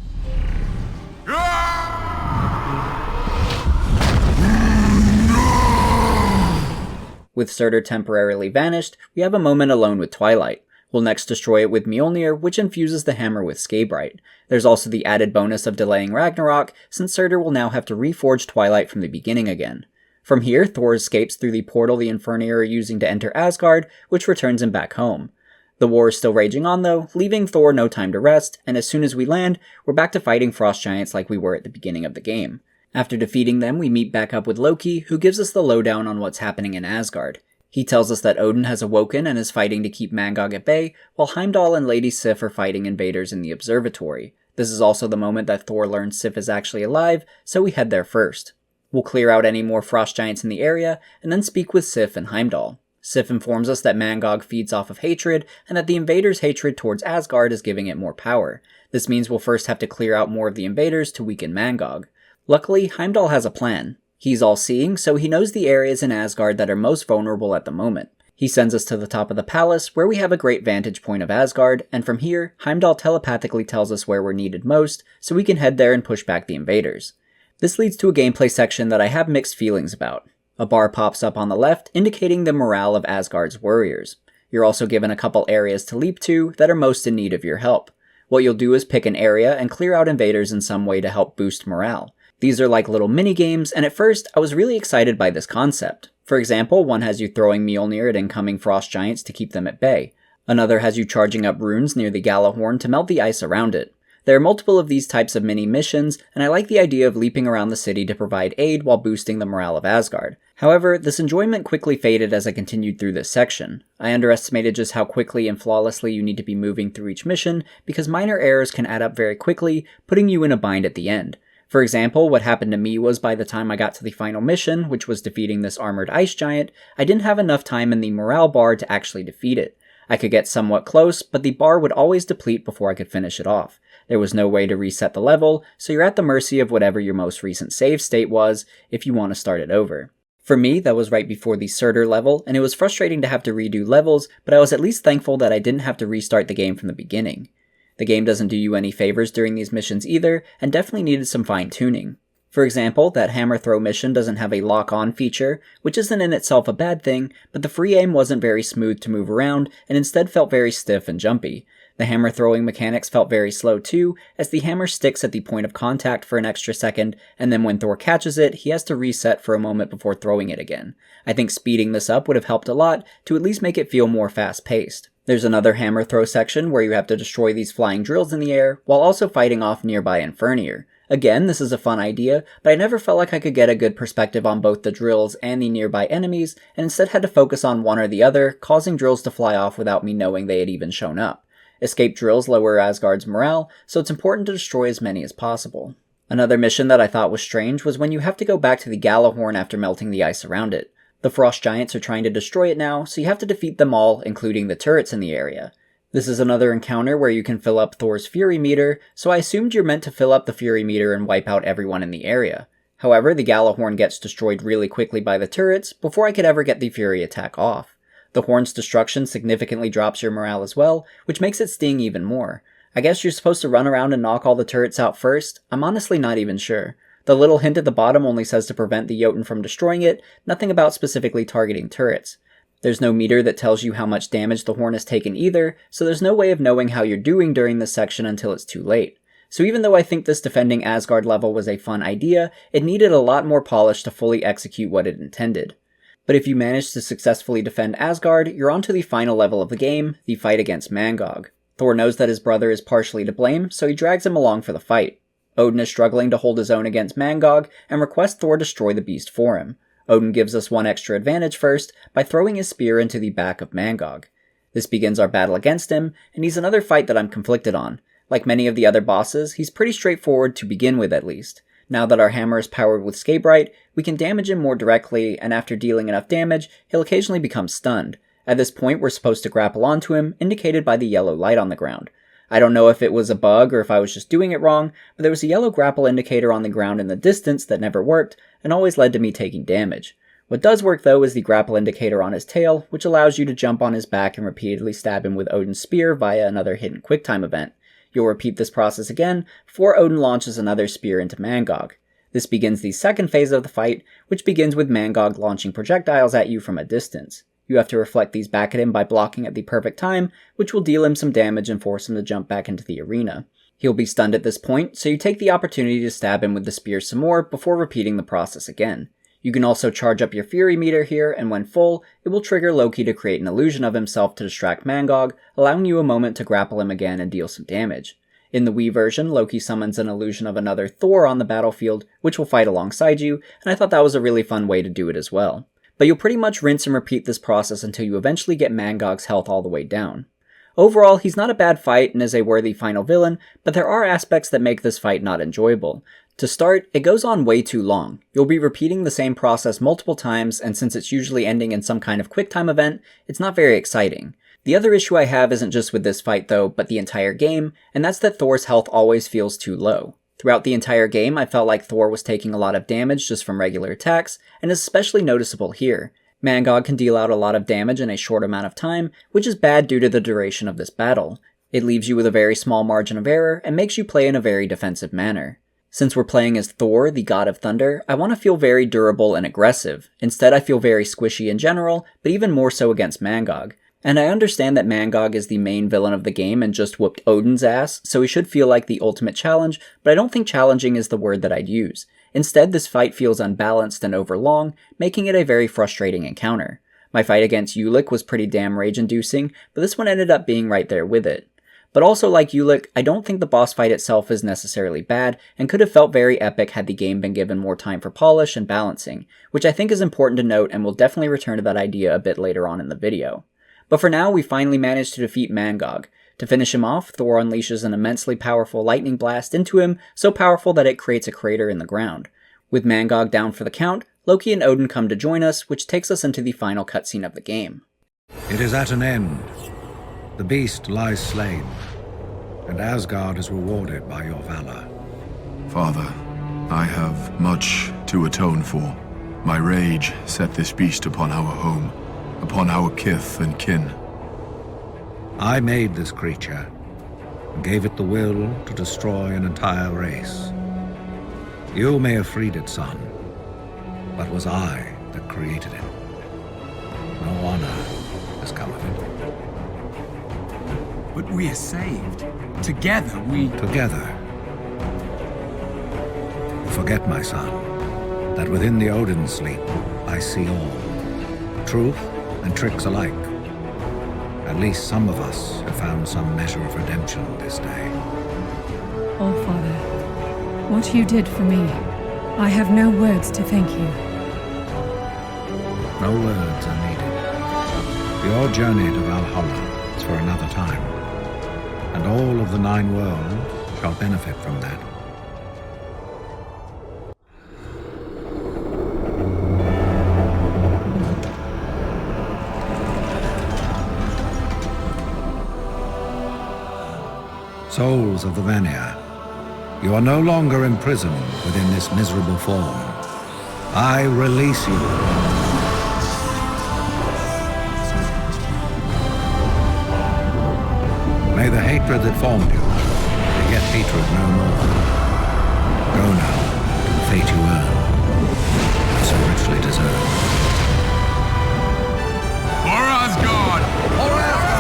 With Surtur temporarily vanished, we have a moment alone with Twilight. We'll next destroy it with Mjolnir, which infuses the hammer with Skabrite. There's also the added bonus of delaying Ragnarok, since Surtur will now have to reforge Twilight from the beginning again. From here, Thor escapes through the portal the Infernir are using to enter Asgard, which returns him back home. The war is still raging on though, leaving Thor no time to rest, and as soon as we land, we're back to fighting frost giants like we were at the beginning of the game. After defeating them, we meet back up with Loki, who gives us the lowdown on what's happening in Asgard. He tells us that Odin has awoken and is fighting to keep Mangog at bay, while Heimdall and Lady Sif are fighting invaders in the observatory. This is also the moment that Thor learns Sif is actually alive, so we head there first. We'll clear out any more frost giants in the area, and then speak with Sif and Heimdall. Sif informs us that Mangog feeds off of hatred, and that the invaders' hatred towards Asgard is giving it more power. This means we'll first have to clear out more of the invaders to weaken Mangog. Luckily, Heimdall has a plan. He's all-seeing, so he knows the areas in Asgard that are most vulnerable at the moment. He sends us to the top of the palace, where we have a great vantage point of Asgard, and from here, Heimdall telepathically tells us where we're needed most, so we can head there and push back the invaders. This leads to a gameplay section that I have mixed feelings about. A bar pops up on the left, indicating the morale of Asgard's warriors. You're also given a couple areas to leap to that are most in need of your help. What you'll do is pick an area and clear out invaders in some way to help boost morale. These are like little mini-games, and at first, I was really excited by this concept. For example, one has you throwing Mjolnir at incoming frost giants to keep them at bay. Another has you charging up runes near the Galahorn to melt the ice around it. There are multiple of these types of mini-missions, and I like the idea of leaping around the city to provide aid while boosting the morale of Asgard. However, this enjoyment quickly faded as I continued through this section. I underestimated just how quickly and flawlessly you need to be moving through each mission, because minor errors can add up very quickly, putting you in a bind at the end. For example, what happened to me was by the time I got to the final mission, which was defeating this armored ice giant, I didn't have enough time in the morale bar to actually defeat it. I could get somewhat close, but the bar would always deplete before I could finish it off. There was no way to reset the level, so you're at the mercy of whatever your most recent save state was if you want to start it over. For me, that was right before the Surtur level, and it was frustrating to have to redo levels, but I was at least thankful that I didn't have to restart the game from the beginning. The game doesn't do you any favors during these missions either, and definitely needed some fine-tuning. For example, that hammer throw mission doesn't have a lock-on feature, which isn't in itself a bad thing, but the free aim wasn't very smooth to move around, and instead felt very stiff and jumpy. The hammer throwing mechanics felt very slow too, as the hammer sticks at the point of contact for an extra second, and then when Thor catches it, he has to reset for a moment before throwing it again. I think speeding this up would have helped a lot to at least make it feel more fast-paced. There's another hammer throw section where you have to destroy these flying drills in the air, while also fighting off nearby Infernir. Again, this is a fun idea, but I never felt like I could get a good perspective on both the drills and the nearby enemies, and instead had to focus on one or the other, causing drills to fly off without me knowing they had even shown up. Escape drills lower Asgard's morale, so it's important to destroy as many as possible. Another mission that I thought was strange was when you have to go back to the Galahorn after melting the ice around it. The frost giants are trying to destroy it now, so you have to defeat them all, including the turrets in the area. This is another encounter where you can fill up Thor's Fury meter, so I assumed you're meant to fill up the Fury meter and wipe out everyone in the area. However, the Galahorn gets destroyed really quickly by the turrets before I could ever get the Fury attack off. The horn's destruction significantly drops your morale as well, which makes it sting even more. I guess you're supposed to run around and knock all the turrets out first? I'm honestly not even sure. The little hint at the bottom only says to prevent the Jotun from destroying it, nothing about specifically targeting turrets. There's no meter that tells you how much damage the horn has taken either, so there's no way of knowing how you're doing during this section until it's too late. So even though I think this defending Asgard level was a fun idea, it needed a lot more polish to fully execute what it intended. But if you manage to successfully defend Asgard, you're on to the final level of the game, the fight against Mangog. Thor knows that his brother is partially to blame, so he drags him along for the fight. Odin is struggling to hold his own against Mangog, and requests Thor destroy the beast for him. Odin gives us one extra advantage first, by throwing his spear into the back of Mangog. This begins our battle against him, and he's another fight that I'm conflicted on. Like many of the other bosses, he's pretty straightforward to begin with at least. Now that our hammer is powered with Skabrite, we can damage him more directly, and after dealing enough damage, he'll occasionally become stunned. At this point, we're supposed to grapple onto him, indicated by the yellow light on the ground. I don't know if it was a bug or if I was just doing it wrong, but there was a yellow grapple indicator on the ground in the distance that never worked, and always led to me taking damage. What does work though is the grapple indicator on his tail, which allows you to jump on his back and repeatedly stab him with Odin's spear via another hidden quicktime event. You'll repeat this process again before Odin launches another spear into Mangog. This begins the second phase of the fight, which begins with Mangog launching projectiles at you from a distance. You have to reflect these back at him by blocking at the perfect time, which will deal him some damage and force him to jump back into the arena. He'll be stunned at this point, so you take the opportunity to stab him with the spear some more before repeating the process again. You can also charge up your Fury meter here, and when full, it will trigger Loki to create an illusion of himself to distract Mangog, allowing you a moment to grapple him again and deal some damage. In the Wii version, Loki summons an illusion of another Thor on the battlefield, which will fight alongside you, and I thought that was a really fun way to do it as well. But you'll pretty much rinse and repeat this process until you eventually get Mangog's health all the way down. Overall, he's not a bad fight and is a worthy final villain, but there are aspects that make this fight not enjoyable. To start, it goes on way too long. You'll be repeating the same process multiple times, and since it's usually ending in some kind of quicktime event, it's not very exciting. The other issue I have isn't just with this fight though, but the entire game, and that's that Thor's health always feels too low. Throughout the entire game, I felt like Thor was taking a lot of damage just from regular attacks, and is especially noticeable here. Mangog can deal out a lot of damage in a short amount of time, which is bad due to the duration of this battle. It leaves you with a very small margin of error, and makes you play in a very defensive manner. Since we're playing as Thor, the god of thunder, I want to feel very durable and aggressive. Instead, I feel very squishy in general, but even more so against Mangog. And I understand that Mangog is the main villain of the game and just whooped Odin's ass, so he should feel like the ultimate challenge, but I don't think challenging is the word that I'd use. Instead, this fight feels unbalanced and overlong, making it a very frustrating encounter. My fight against Ulik was pretty damn rage-inducing, but this one ended up being right there with it. But also like Ulik, I don't think the boss fight itself is necessarily bad, and could have felt very epic had the game been given more time for polish and balancing, which I think is important to note and will definitely return to that idea a bit later on in the video. But for now, we finally managed to defeat Mangog. To finish him off, Thor unleashes an immensely powerful lightning blast into him, so powerful that it creates a crater in the ground. With Mangog down for the count, Loki and Odin come to join us, which takes us into the final cutscene of the game. It is at an end. The beast lies slain, and Asgard is rewarded by your valor. Father, I have much to atone for. My rage set this beast upon our home, upon our kith and kin. I made this creature, and gave it the will to destroy an entire race. You may have freed it, son, but it was I that created it. No honor has come of it. But we are saved. Together, we... Together. You forget, my son, that within the Odin sleep, I see all. Truth and tricks alike. At least some of us have found some measure of redemption this day. Oh, Father, what you did for me, I have no words to thank you. No words are needed. Your journey to Valhalla is for another time, and all of the 9 worlds shall benefit from that. Souls of the Vanir, you are no longer imprisoned within this miserable form. I release you. May the hatred that formed you beget hatred no more. Go now to the fate you earn, and so richly deserve. For Asgard! Forever!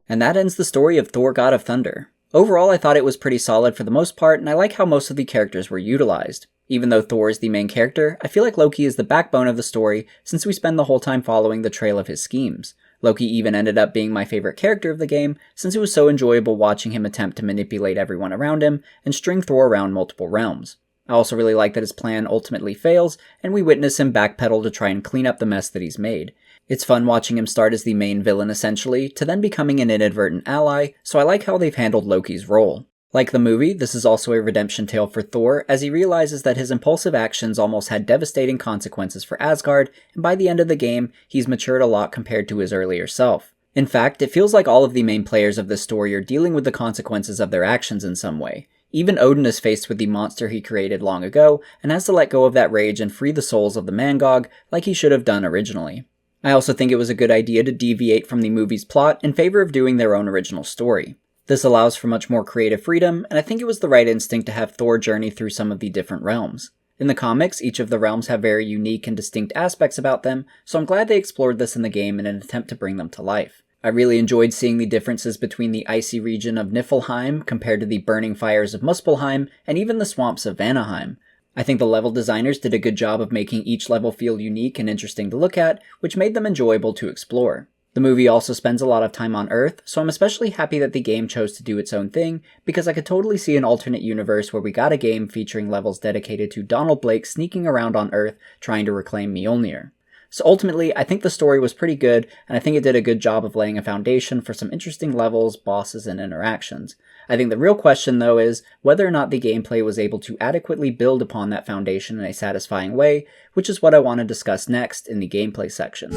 And that ends the story of Thor God of Thunder. Overall, I thought it was pretty solid for the most part, and I like how most of the characters were utilized. Even though Thor is the main character, I feel like Loki is the backbone of the story since we spend the whole time following the trail of his schemes. Loki even ended up being my favorite character of the game since it was so enjoyable watching him attempt to manipulate everyone around him and string Thor around multiple realms. I also really like that his plan ultimately fails, and we witness him backpedal to try and clean up the mess that he's made. It's fun watching him start as the main villain essentially, to then becoming an inadvertent ally, so I like how they've handled Loki's role. Like the movie, this is also a redemption tale for Thor, as he realizes that his impulsive actions almost had devastating consequences for Asgard, and by the end of the game, he's matured a lot compared to his earlier self. In fact, it feels like all of the main players of this story are dealing with the consequences of their actions in some way. Even Odin is faced with the monster he created long ago, and has to let go of that rage and free the souls of the Mangog, like he should have done originally. I also think it was a good idea to deviate from the movie's plot in favor of doing their own original story. This allows for much more creative freedom, and I think it was the right instinct to have Thor journey through some of the different realms. In the comics, each of the realms have very unique and distinct aspects about them, so I'm glad they explored this in the game in an attempt to bring them to life. I really enjoyed seeing the differences between the icy region of Niflheim compared to the burning fires of Muspelheim, and even the swamps of Vanaheim. I think the level designers did a good job of making each level feel unique and interesting to look at, which made them enjoyable to explore. The movie also spends a lot of time on Earth, so I'm especially happy that the game chose to do its own thing, because I could totally see an alternate universe where we got a game featuring levels dedicated to Donald Blake sneaking around on Earth trying to reclaim Mjolnir. So ultimately, I think the story was pretty good, and I think it did a good job of laying a foundation for some interesting levels, bosses, and interactions. I think the real question, though, is whether or not the gameplay was able to adequately build upon that foundation in a satisfying way, which is what I want to discuss next in the gameplay section.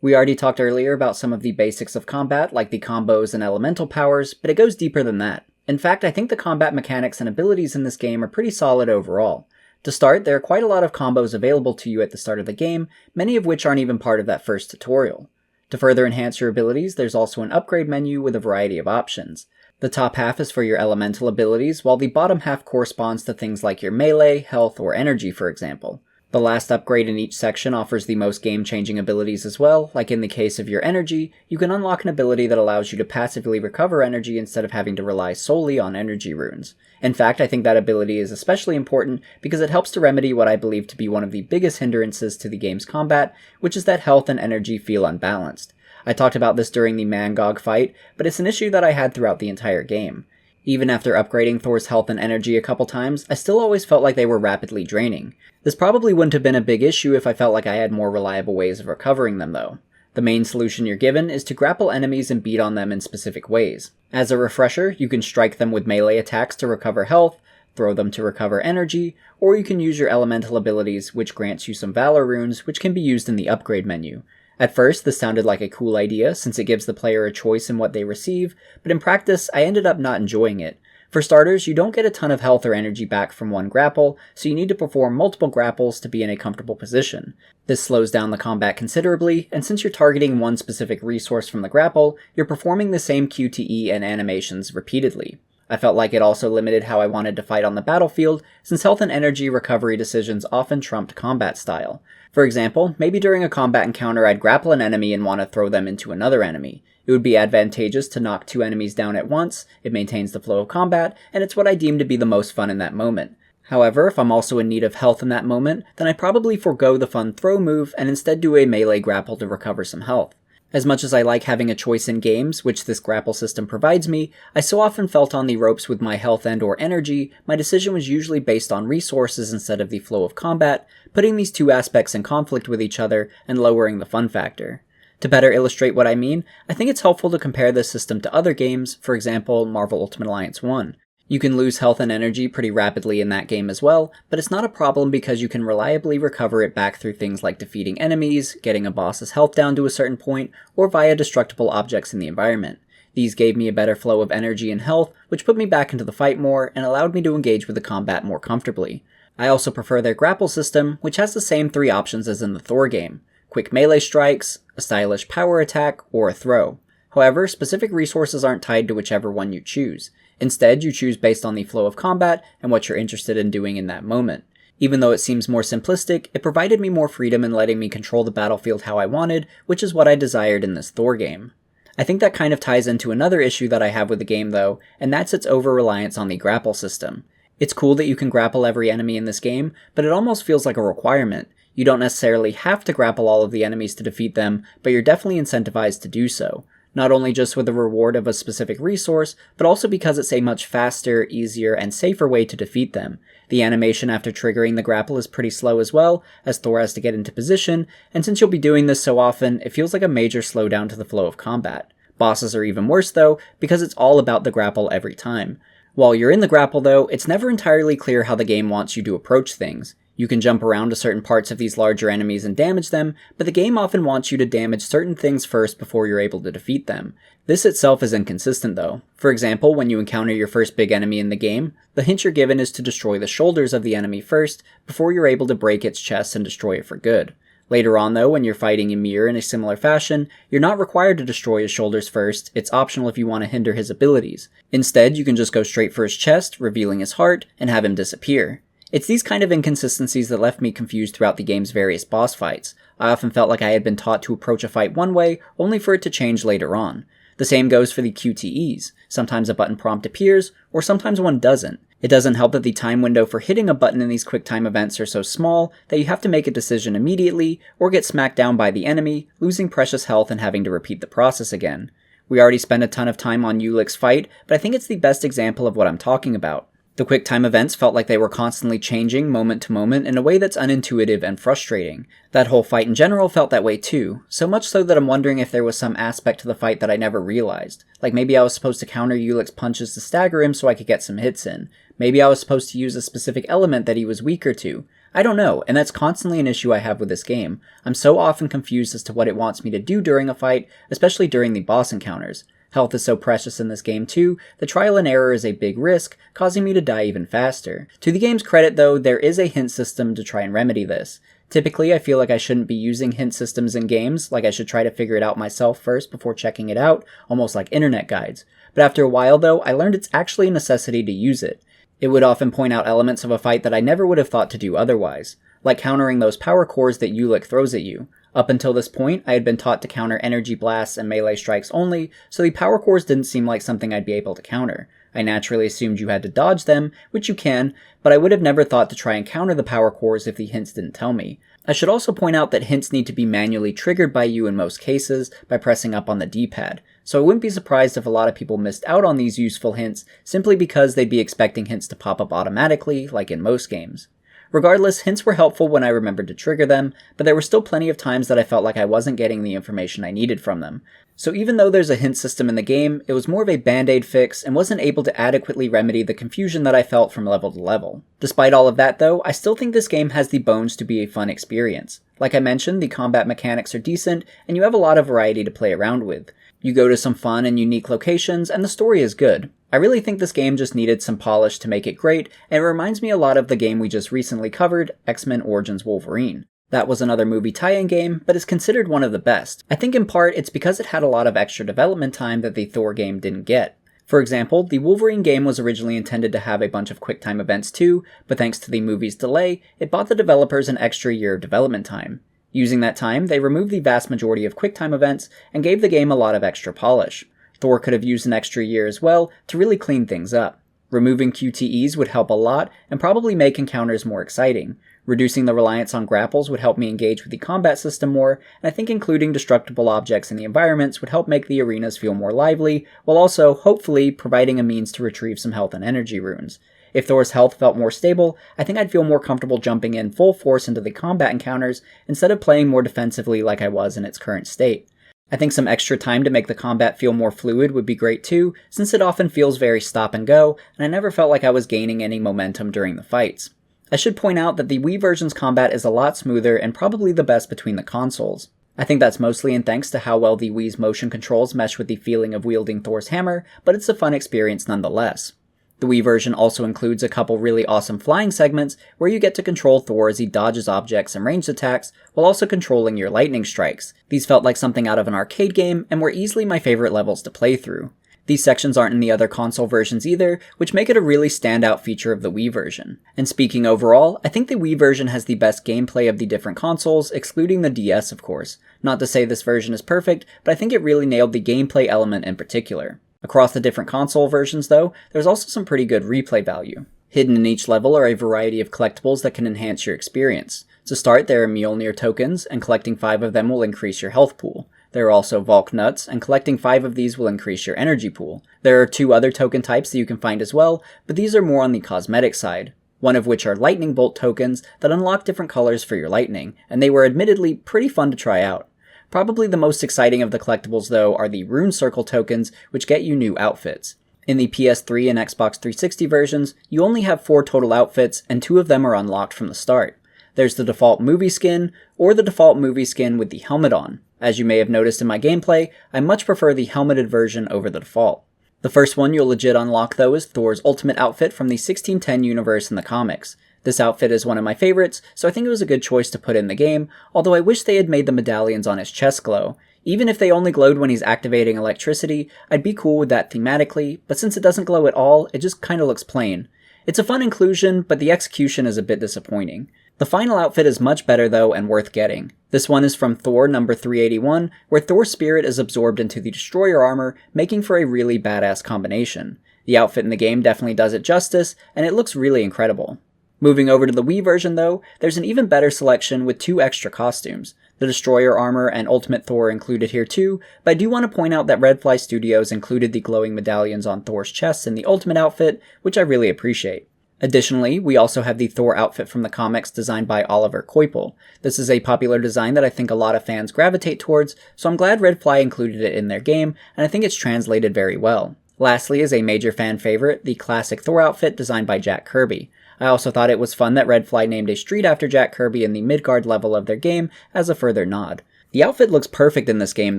We already talked earlier about some of the basics of combat, like the combos and elemental powers, but it goes deeper than that. In fact, I think the combat mechanics and abilities in this game are pretty solid overall. To start, there are quite a lot of combos available to you at the start of the game, many of which aren't even part of that first tutorial. To further enhance your abilities, there's also an upgrade menu with a variety of options. The top half is for your elemental abilities, while the bottom half corresponds to things like your melee, health, or energy, for example. The last upgrade in each section offers the most game-changing abilities as well, like in the case of your energy, you can unlock an ability that allows you to passively recover energy instead of having to rely solely on energy runes. In fact, I think that ability is especially important because it helps to remedy what I believe to be one of the biggest hindrances to the game's combat, which is that health and energy feel unbalanced. I talked about this during the Mangog fight, but it's an issue that I had throughout the entire game. Even after upgrading Thor's health and energy a couple times, I still always felt like they were rapidly draining. This probably wouldn't have been a big issue if I felt like I had more reliable ways of recovering them though. The main solution you're given is to grapple enemies and beat on them in specific ways. As a refresher, you can strike them with melee attacks to recover health, throw them to recover energy, or you can use your elemental abilities, which grants you some Valor runes, which can be used in the upgrade menu. At first, this sounded like a cool idea since it gives the player a choice in what they receive, but in practice, I ended up not enjoying it. For starters, you don't get a ton of health or energy back from one grapple, so you need to perform multiple grapples to be in a comfortable position. This slows down the combat considerably, and since you're targeting one specific resource from the grapple, you're performing the same QTE and animations repeatedly. I felt like it also limited how I wanted to fight on the battlefield, since health and energy recovery decisions often trumped combat style. For example, maybe during a combat encounter I'd grapple an enemy and want to throw them into another enemy. It would be advantageous to knock two enemies down at once, it maintains the flow of combat, and it's what I deem to be the most fun in that moment. However, if I'm also in need of health in that moment, then I probably forego the fun throw move and instead do a melee grapple to recover some health. As much as I like having a choice in games, which this grapple system provides me, I so often felt on the ropes with my health and or energy, my decision was usually based on resources instead of the flow of combat, putting these two aspects in conflict with each other and lowering the fun factor. To better illustrate what I mean, I think it's helpful to compare this system to other games, for example, Marvel Ultimate Alliance 1. You can lose health and energy pretty rapidly in that game as well, but it's not a problem because you can reliably recover it back through things like defeating enemies, getting a boss's health down to a certain point, or via destructible objects in the environment. These gave me a better flow of energy and health, which put me back into the fight more and allowed me to engage with the combat more comfortably. I also prefer their grapple system, which has the same 3 options as in the Thor game: quick melee strikes, a stylish power attack, or a throw. However, specific resources aren't tied to whichever one you choose. Instead, you choose based on the flow of combat and what you're interested in doing in that moment. Even though it seems more simplistic, it provided me more freedom in letting me control the battlefield how I wanted, which is what I desired in this Thor game. I think that kind of ties into another issue that I have with the game though, and that's its over-reliance on the grapple system. It's cool that you can grapple every enemy in this game, but it almost feels like a requirement. You don't necessarily have to grapple all of the enemies to defeat them, but you're definitely incentivized to do so. Not only just with the reward of a specific resource, but also because it's a much faster, easier, and safer way to defeat them. The animation after triggering the grapple is pretty slow as well, as Thor has to get into position, and since you'll be doing this so often, it feels like a major slowdown to the flow of combat. Bosses are even worse though, because it's all about the grapple every time. While you're in the grapple though, it's never entirely clear how the game wants you to approach things. You can jump around to certain parts of these larger enemies and damage them, but the game often wants you to damage certain things first before you're able to defeat them. This itself is inconsistent though. For example, when you encounter your first big enemy in the game, the hint you're given is to destroy the shoulders of the enemy first, before you're able to break its chest and destroy it for good. Later on though, when you're fighting Ymir in a similar fashion, you're not required to destroy his shoulders first, it's optional if you want to hinder his abilities. Instead, you can just go straight for his chest, revealing his heart, and have him disappear. It's these kind of inconsistencies that left me confused throughout the game's various boss fights. I often felt like I had been taught to approach a fight one way, only for it to change later on. The same goes for the QTEs. Sometimes a button prompt appears, or sometimes one doesn't. It doesn't help that the time window for hitting a button in these QuickTime events are so small that you have to make a decision immediately, or get smacked down by the enemy, losing precious health and having to repeat the process again. We already spent a ton of time on Ulick's fight, but I think it's the best example of what I'm talking about. The QuickTime events felt like they were constantly changing moment to moment in a way that's unintuitive and frustrating. That whole fight in general felt that way too, so much so that I'm wondering if there was some aspect to the fight that I never realized. Like maybe I was supposed to counter Ulick's punches to stagger him so I could get some hits in. Maybe I was supposed to use a specific element that he was weaker to. I don't know, and that's constantly an issue I have with this game. I'm so often confused as to what it wants me to do during a fight, especially during the boss encounters. Health is so precious in this game too, the trial and error is a big risk, causing me to die even faster. To the game's credit though, there is a hint system to try and remedy this. Typically, I feel like I shouldn't be using hint systems in games, like I should try to figure it out myself first before checking it out, almost like internet guides. But after a while though, I learned it's actually a necessity to use it. It would often point out elements of a fight that I never would have thought to do otherwise, like countering those power cores that Ulick throws at you. Up until this point, I had been taught to counter energy blasts and melee strikes only, so the power cores didn't seem like something I'd be able to counter. I naturally assumed you had to dodge them, which you can, but I would have never thought to try and counter the power cores if the hints didn't tell me. I should also point out that hints need to be manually triggered by you in most cases by pressing up on the D-pad, so I wouldn't be surprised if a lot of people missed out on these useful hints simply because they'd be expecting hints to pop up automatically, like in most games. Regardless, hints were helpful when I remembered to trigger them, but there were still plenty of times that I felt like I wasn't getting the information I needed from them. So even though there's a hint system in the game, it was more of a band-aid fix and wasn't able to adequately remedy the confusion that I felt from level to level. Despite all of that though, I still think this game has the bones to be a fun experience. Like I mentioned, the combat mechanics are decent, and you have a lot of variety to play around with. You go to some fun and unique locations, and the story is good. I really think this game just needed some polish to make it great, and it reminds me a lot of the game we just recently covered, X-Men Origins Wolverine. That was another movie tie-in game, but is considered one of the best. I think in part it's because it had a lot of extra development time that the Thor game didn't get. For example, the Wolverine game was originally intended to have a bunch of QuickTime events too, but thanks to the movie's delay, it bought the developers an extra year of development time. Using that time, they removed the vast majority of QuickTime events and gave the game a lot of extra polish. Thor could have used an extra year as well to really clean things up. Removing QTEs would help a lot and probably make encounters more exciting. Reducing the reliance on grapples would help me engage with the combat system more, and I think including destructible objects in the environments would help make the arenas feel more lively, while also, hopefully, providing a means to retrieve some health and energy runes. If Thor's health felt more stable, I think I'd feel more comfortable jumping in full force into the combat encounters instead of playing more defensively like I was in its current state. I think some extra time to make the combat feel more fluid would be great too, since it often feels very stop and go, and I never felt like I was gaining any momentum during the fights. I should point out that the Wii version's combat is a lot smoother and probably the best between the consoles. I think that's mostly in thanks to how well the Wii's motion controls mesh with the feeling of wielding Thor's hammer, but it's a fun experience nonetheless. The Wii version also includes a couple really awesome flying segments where you get to control Thor as he dodges objects and ranged attacks, while also controlling your lightning strikes. These felt like something out of an arcade game, and were easily my favorite levels to play through. These sections aren't in the other console versions either, which make it a really standout feature of the Wii version. And speaking overall, I think the Wii version has the best gameplay of the different consoles, excluding the DS of course. Not to say this version is perfect, but I think it really nailed the gameplay element in particular. Across the different console versions though, there's also some pretty good replay value. Hidden in each level are a variety of collectibles that can enhance your experience. To start, there are Mjolnir tokens, and collecting 5 of them will increase your health pool. There are also Valk nuts, and collecting 5 of these will increase your energy pool. There are 2 other token types that you can find as well, but these are more on the cosmetic side. One of which are lightning bolt tokens that unlock different colors for your lightning, and they were admittedly pretty fun to try out. Probably the most exciting of the collectibles though are the Rune Circle tokens, which get you new outfits. In the PS3 and Xbox 360 versions, you only have 4 total outfits, and 2 of them are unlocked from the start. There's the default movie skin, or the default movie skin with the helmet on. As you may have noticed in my gameplay, I much prefer the helmeted version over the default. The first one you'll legit unlock though is Thor's ultimate outfit from the 1610 universe in the comics. This outfit is one of my favorites, so I think it was a good choice to put in the game, although I wish they had made the medallions on his chest glow. Even if they only glowed when he's activating electricity, I'd be cool with that thematically, but since it doesn't glow at all, it just kinda looks plain. It's a fun inclusion, but the execution is a bit disappointing. The final outfit is much better though, and worth getting. This one is from Thor number 381, where Thor's spirit is absorbed into the Destroyer armor, making for a really badass combination. The outfit in the game definitely does it justice, and it looks really incredible. Moving over to the Wii version though, there's an even better selection with 2 extra costumes. The Destroyer armor and Ultimate Thor included here too, but I do want to point out that Redfly Studios included the glowing medallions on Thor's chest in the Ultimate outfit, which I really appreciate. Additionally, we also have the Thor outfit from the comics designed by Oliver Coipel. This is a popular design that I think a lot of fans gravitate towards, so I'm glad Redfly included it in their game, and I think it's translated very well. Lastly is a major fan favorite, the classic Thor outfit designed by Jack Kirby. I also thought it was fun that Redfly named a street after Jack Kirby in the Midgard level of their game as a further nod. The outfit looks perfect in this game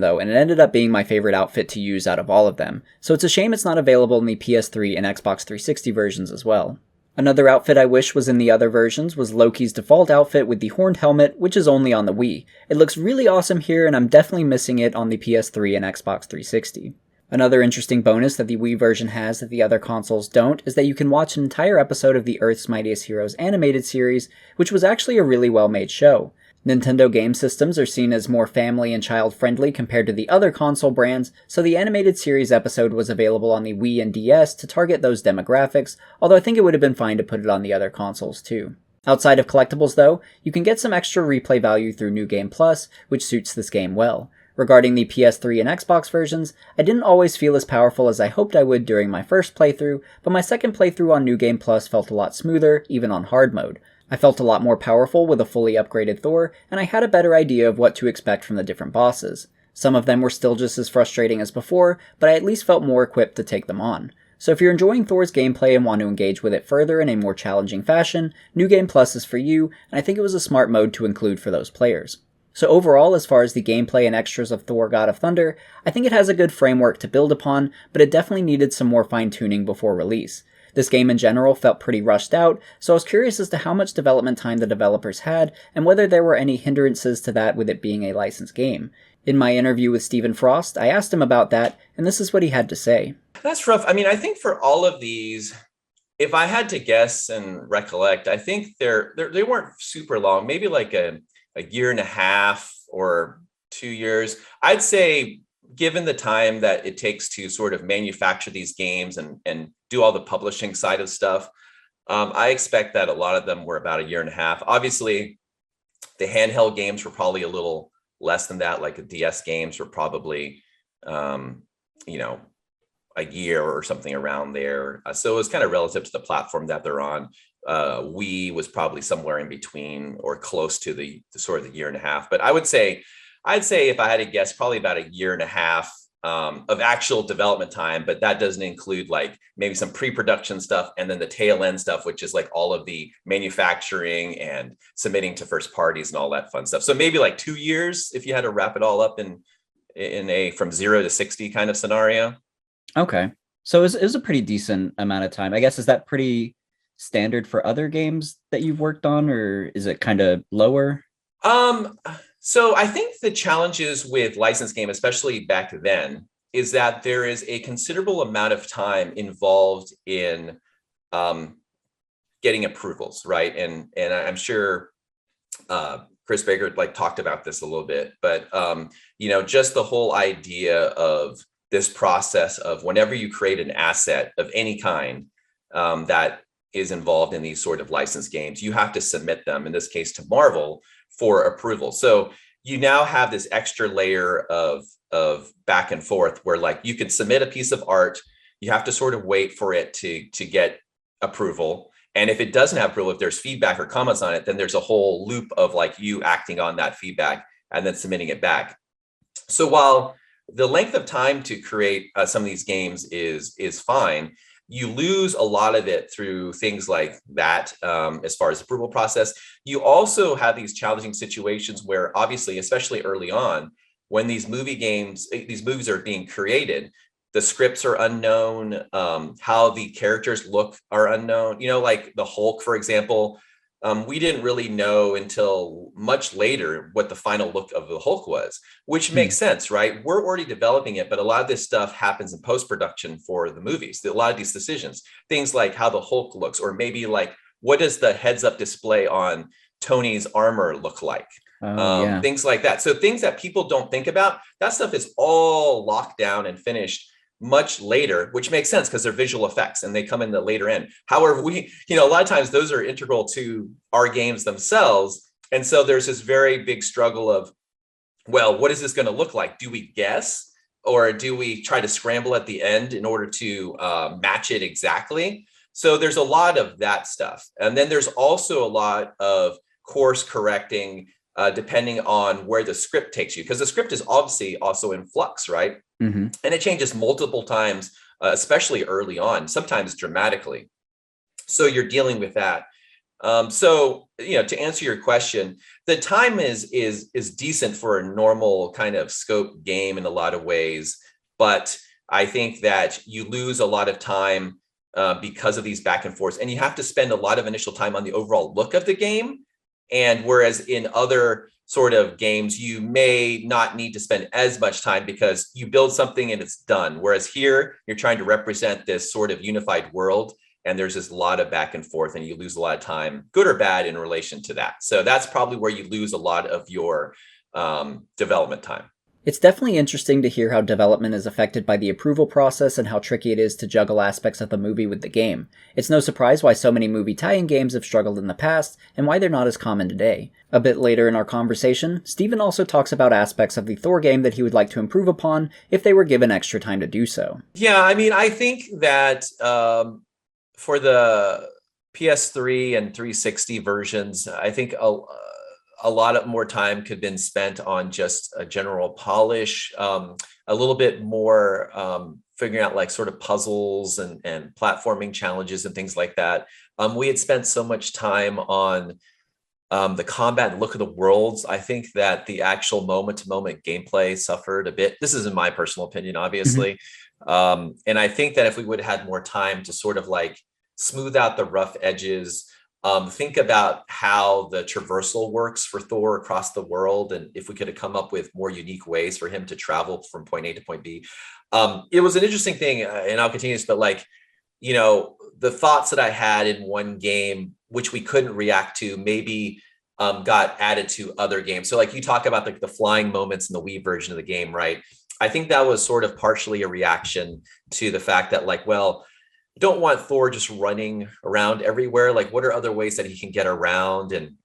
though, and it ended up being my favorite outfit to use out of all of them, so it's a shame it's not available in the PS3 and Xbox 360 versions as well. Another outfit I wish was in the other versions was Loki's default outfit with the horned helmet, which is only on the Wii. It looks really awesome here, and I'm definitely missing it on the PS3 and Xbox 360. Another interesting bonus that the Wii version has that the other consoles don't is that you can watch an entire episode of the Earth's Mightiest Heroes animated series, which was actually a really well-made show. Nintendo game systems are seen as more family and child-friendly compared to the other console brands, so the animated series episode was available on the Wii and DS to target those demographics, although I think it would have been fine to put it on the other consoles too. Outside of collectibles though, you can get some extra replay value through New Game Plus, which suits this game well. Regarding the PS3 and Xbox versions, I didn't always feel as powerful as I hoped I would during my first playthrough, but my second playthrough on New Game Plus felt a lot smoother, even on hard mode. I felt a lot more powerful with a fully upgraded Thor, and I had a better idea of what to expect from the different bosses. Some of them were still just as frustrating as before, but I at least felt more equipped to take them on. So if you're enjoying Thor's gameplay and want to engage with it further in a more challenging fashion, New Game Plus is for you, and I think it was a smart mode to include for those players. So overall, as far as the gameplay and extras of Thor God of Thunder, I think it has a good framework to build upon, but it definitely needed some more fine-tuning before release. This game in general felt pretty rushed out, so I was curious as to how much development time the developers had, and whether there were any hindrances to that with it being a licensed game. In my interview with Stephen Frost, I asked him about that, and this is what he had to say. That's rough. I mean, I think for all of these, if I had to guess and recollect, I think they weren't super long, maybe like a year and a half or 2 years. I'd say, given the time that it takes to sort of manufacture these games and do all the publishing side of stuff, I expect that a lot of them were about a year and a half. Obviously, the handheld games were probably a little less than that, like the DS games were probably, a year or something around there. So it was kind of relative to the platform that they're on. Wii was probably somewhere in between or close to the sort of the year and a half. But I'd say if I had to guess, probably about a year and a half of actual development time, but that doesn't include like maybe some pre-production stuff and then the tail end stuff, which is like all of the manufacturing and submitting to first parties and all that fun stuff. So maybe like 2 years if you had to wrap it all up in a from 0 to 60 kind of scenario. Okay. So it was a pretty decent amount of time. I guess, is that pretty standard for other games that you've worked on, or is it kind of lower? So I think the challenges with licensed game, especially back then, is that there is a considerable amount of time involved in getting approvals, right? And I'm sure Chris Baker like talked about this a little bit, but just the whole idea of this process of whenever you create an asset of any kind that is involved in these sort of licensed games, you have to submit them, in this case to Marvel, for approval. So you now have this extra layer of back and forth where like you can submit a piece of art, you have to sort of wait for it to get approval. And if it doesn't have approval, if there's feedback or comments on it, then there's a whole loop of like you acting on that feedback and then submitting it back. So while the length of time to create some of these games is fine, you lose a lot of it through things like that as far as approval process. You also have these challenging situations where obviously, especially early on, when these movies are being created, the scripts are unknown, how the characters look are unknown. Like the Hulk, for example, we didn't really know until much later what the final look of the Hulk was, which makes sense, right? We're already developing it, but a lot of this stuff happens in post-production for the movies. A lot of these decisions, things like how the Hulk looks, or maybe like, what does the heads-up display on Tony's armor look like? Things like that. So things that people don't think about, that stuff is all locked down and finished much later, which makes sense because they're visual effects and they come in the later end. However, a lot of times those are integral to our games themselves. And so there's this very big struggle of, well, what is this going to look like? Do we guess, or do we try to scramble at the end in order to match it exactly? So there's a lot of that stuff. And then there's also a lot of course correcting depending on where the script takes you, because the script is obviously also in flux, right? Mm-hmm. And it changes multiple times, especially early on, sometimes dramatically. So you're dealing with that. To answer your question, the time is decent for a normal kind of scope game in a lot of ways, but I think that you lose a lot of time because of these back and forths, and you have to spend a lot of initial time on the overall look of the game. And whereas in other sort of games, you may not need to spend as much time because you build something and it's done. Whereas here, you're trying to represent this sort of unified world, and there's this lot of back and forth, and you lose a lot of time, good or bad, in relation to that. So that's probably where you lose a lot of your development time. It's definitely interesting to hear how development is affected by the approval process and how tricky it is to juggle aspects of the movie with the game. It's no surprise why so many movie tie-in games have struggled in the past, and why they're not as common today. A bit later in our conversation, Steven also talks about aspects of the Thor game that he would like to improve upon if they were given extra time to do so. Yeah, I mean, I think that for the PS3 and 360 versions, I think a lot of more time could have been spent on just a general polish, a little bit more figuring out like sort of puzzles and platforming challenges and things like that. We had spent so much time on the combat and look of the worlds. I think that the actual moment-to-moment gameplay suffered a bit. This is in my personal opinion, obviously. Mm-hmm. And I think that if we would have had more time to sort of like smooth out the rough edges, think about how the traversal works for Thor across the world, and if we could have come up with more unique ways for him to travel from point A to point B. It was an interesting thing, and I'll continue this, but like, the thoughts that I had in one game, which we couldn't react to, maybe got added to other games. So like you talk about the flying moments in the Wii version of the game, right? I think that was sort of partially a reaction to the fact that like, well, don't want Thor just running around everywhere. Like, what are other ways that he can get around and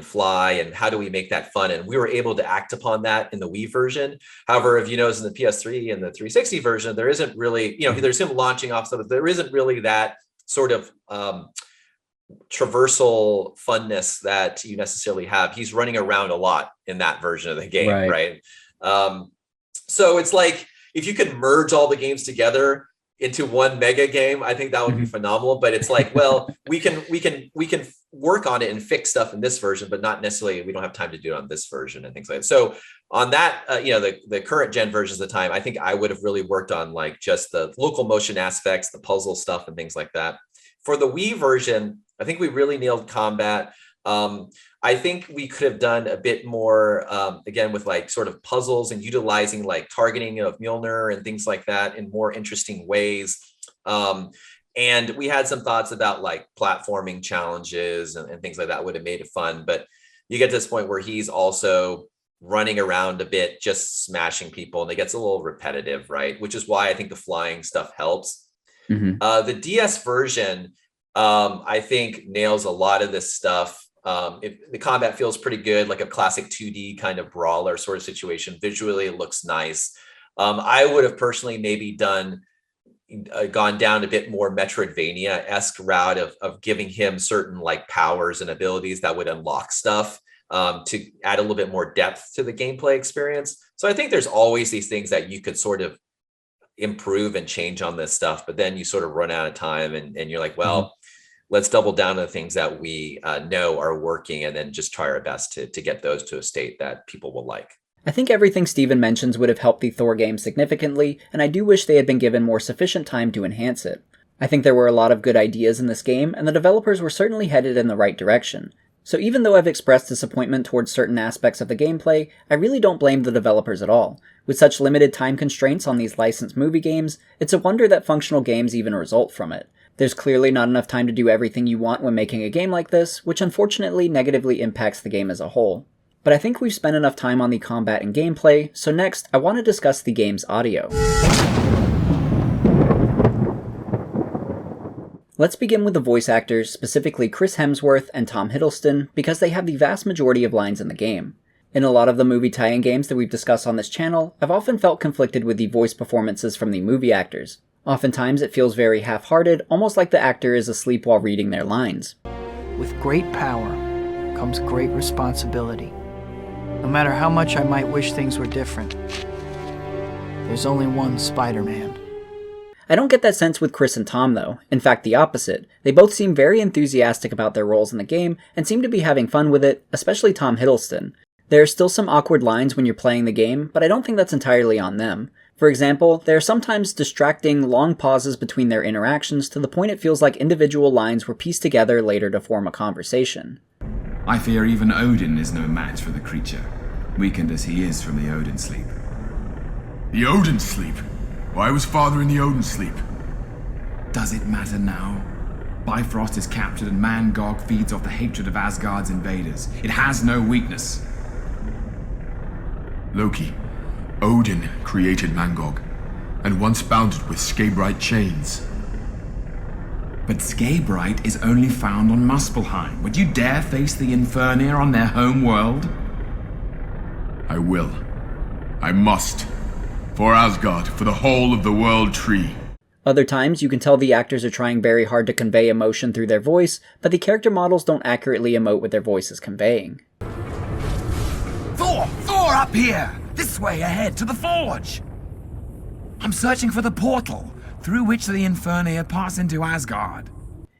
fly, and how do we make that fun? And we were able to act upon that in the Wii version. However, if you notice in the PS3 and the 360 version, there isn't really, there's him launching off stuff, but there isn't really that sort of traversal funness that you necessarily have. He's running around a lot in that version of the game, right? So it's like, if you could merge all the games together into one mega game, I think that would be phenomenal. But it's like, well, we can work on it and fix stuff in this version, but not necessarily, we don't have time to do it on this version and things like that. So on that, the current gen versions of the time, I think I would have really worked on like just the local motion aspects, the puzzle stuff and things like that. For the Wii version, I think we really nailed combat. I think we could have done a bit more, again, with like sort of puzzles and utilizing like targeting of Mjolnir and things like that in more interesting ways. And we had some thoughts about like platforming challenges and things like that would have made it fun. But you get to this point where he's also running around a bit, just smashing people, and it gets a little repetitive, right? Which is why I think the flying stuff helps. The DS version, I think, nails a lot of this stuff. The combat feels pretty good, like a classic 2D kind of brawler sort of situation. Visually, it looks nice. I would have personally maybe gone down a bit more Metroidvania-esque route of giving him certain like powers and abilities that would unlock stuff to add a little bit more depth to the gameplay experience. So I think there's always these things that you could sort of improve and change on this stuff, but then you sort of run out of time and you're like, well, let's double down on the things that we know are working and then just try our best to get those to a state that people will like. I think everything Steven mentions would have helped the Thor game significantly, and I do wish they had been given more sufficient time to enhance it. I think there were a lot of good ideas in this game, and the developers were certainly headed in the right direction. So even though I've expressed disappointment towards certain aspects of the gameplay, I really don't blame the developers at all. With such limited time constraints on these licensed movie games, it's a wonder that functional games even result from it. There's clearly not enough time to do everything you want when making a game like this, which unfortunately negatively impacts the game as a whole. But I think we've spent enough time on the combat and gameplay, so next, I want to discuss the game's audio. Let's begin with the voice actors, specifically Chris Hemsworth and Tom Hiddleston, because they have the vast majority of lines in the game. In a lot of the movie tie-in games that we've discussed on this channel, I've often felt conflicted with the voice performances from the movie actors. Oftentimes it feels very half-hearted, almost like the actor is asleep while reading their lines. With great power comes great responsibility. No matter how much I might wish things were different, there's only one Spider-Man. I don't get that sense with Chris and Tom though. In fact, the opposite. They both seem very enthusiastic about their roles in the game and seem to be having fun with it, especially Tom Hiddleston. There are still some awkward lines when you're playing the game, but I don't think that's entirely on them. For example, there are sometimes distracting, long pauses between their interactions to the point it feels like individual lines were pieced together later to form a conversation. I fear even Odin is no match for the creature, weakened as he is from the Odin sleep. The Odin sleep? Why was father in the Odin sleep? Does it matter now? Bifrost is captured and Mangog feeds off the hatred of Asgard's invaders. It has no weakness. Loki. Odin created Mangog, and once bound it with Skabrite chains. But Skabrite is only found on Muspelheim. Would you dare face the Infernir on their home world? I will. I must. For Asgard, for the whole of the World Tree. Other times, you can tell the actors are trying very hard to convey emotion through their voice, but the character models don't accurately emote what their voice is conveying. Thor! Thor, up here! This way ahead, to the forge! I'm searching for the portal, through which the Infernir pass into Asgard.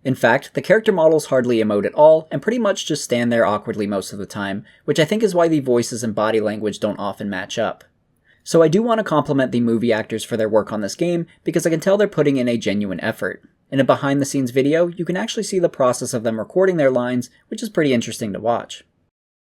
In fact, the character models hardly emote at all, and pretty much just stand there awkwardly most of the time, which I think is why the voices and body language don't often match up. So I do want to compliment the movie actors for their work on this game, because I can tell they're putting in a genuine effort. In a behind-the-scenes video, you can actually see the process of them recording their lines, which is pretty interesting to watch.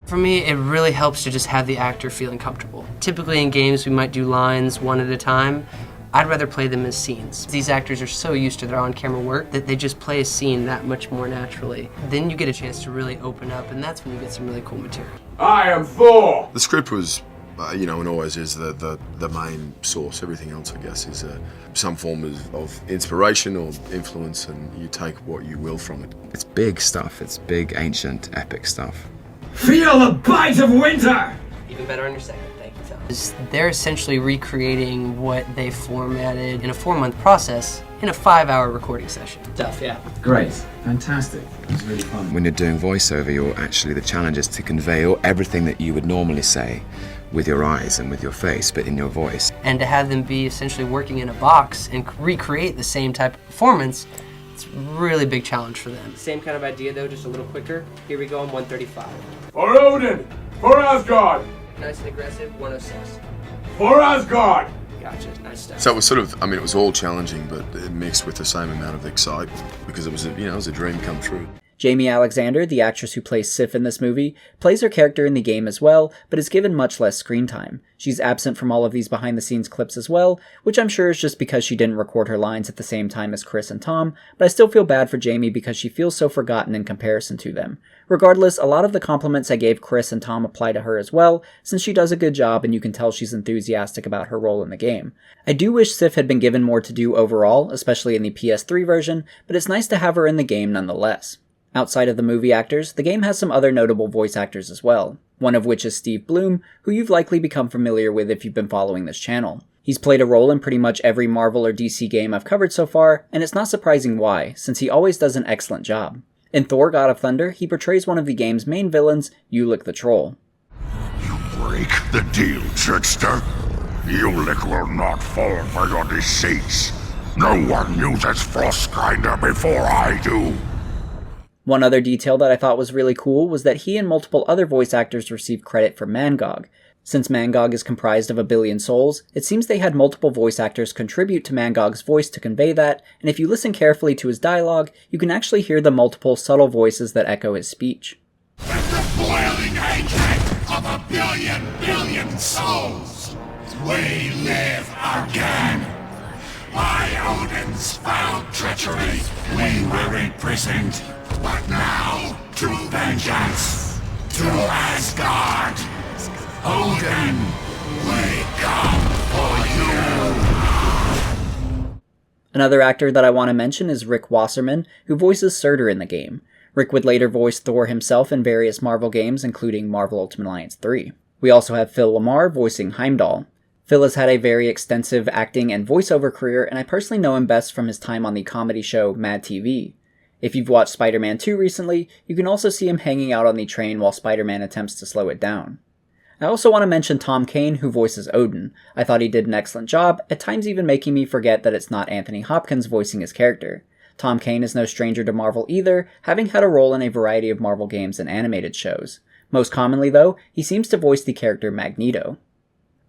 For me, it really helps to just have the actor feeling comfortable. Typically in games, we might do lines one at a time. I'd rather play them as scenes. These actors are so used to their on-camera work that they just play a scene that much more naturally. Then you get a chance to really open up, and that's when you get some really cool material. I am Thor! The script was, and always is the main source. Everything else, I guess, is some form of inspiration or influence, and you take what you will from it. It's big stuff. It's big, ancient, epic stuff. Feel the bite of winter! Even better on your second, thank you, Tom. They're essentially recreating what they formatted in a 4-month process in a 5-hour recording session. Tough, yeah. Great. Fantastic. It was really fun. When you're doing voiceover, the challenge is to convey everything that you would normally say with your eyes and with your face, but in your voice. And to have them be essentially working in a box and recreate the same type of performance, it's a really big challenge for them. Same kind of idea though, just a little quicker. Here we go on 135. For Odin! For Asgard! Nice and aggressive, 106. For Asgard! Gotcha, nice stuff. So it was sort of, I mean, it was all challenging, but it mixed with the same amount of excitement because it was a dream come true. Jaimie Alexandar, the actress who plays Sif in this movie, plays her character in the game as well, but is given much less screen time. She's absent from all of these behind-the-scenes clips as well, which I'm sure is just because she didn't record her lines at the same time as Chris and Tom, but I still feel bad for Jaimie because she feels so forgotten in comparison to them. Regardless, a lot of the compliments I gave Chris and Tom apply to her as well, since she does a good job and you can tell she's enthusiastic about her role in the game. I do wish Sif had been given more to do overall, especially in the PS3 version, but it's nice to have her in the game nonetheless. Outside of the movie actors, the game has some other notable voice actors as well, one of which is Steve Blum, who you've likely become familiar with if you've been following this channel. He's played a role in pretty much every Marvel or DC game I've covered so far, and it's not surprising why, since he always does an excellent job. In Thor: God of Thunder, he portrays one of the game's main villains, Ulik the Troll. You break the deal, trickster. Ulik will not fall for your deceits. No one uses Frostgrinder before I do. One other detail that I thought was really cool was that he and multiple other voice actors received credit for Mangog. Since Mangog is comprised of a billion souls, it seems they had multiple voice actors contribute to Mangog's voice to convey that, and if you listen carefully to his dialogue, you can actually hear the multiple subtle voices that echo his speech. With the boiling hatred of a billion souls, we live again. By Odin's foul treachery, we were imprisoned. But now, to vengeance, to Asgard. Odin, we come for you. Another actor that I want to mention is Rick Wasserman, who voices Surtur in the game. Rick would later voice Thor himself in various Marvel games, including Marvel Ultimate Alliance 3. We also have Phil Lamar voicing Heimdall. Phil has had a very extensive acting and voiceover career, and I personally know him best from his time on the comedy show Mad TV. If you've watched Spider-Man 2 recently, you can also see him hanging out on the train while Spider-Man attempts to slow it down. I also want to mention Tom Kane, who voices Odin. I thought he did an excellent job, at times even making me forget that it's not Anthony Hopkins voicing his character. Tom Kane is no stranger to Marvel either, having had a role in a variety of Marvel games and animated shows. Most commonly though, he seems to voice the character Magneto.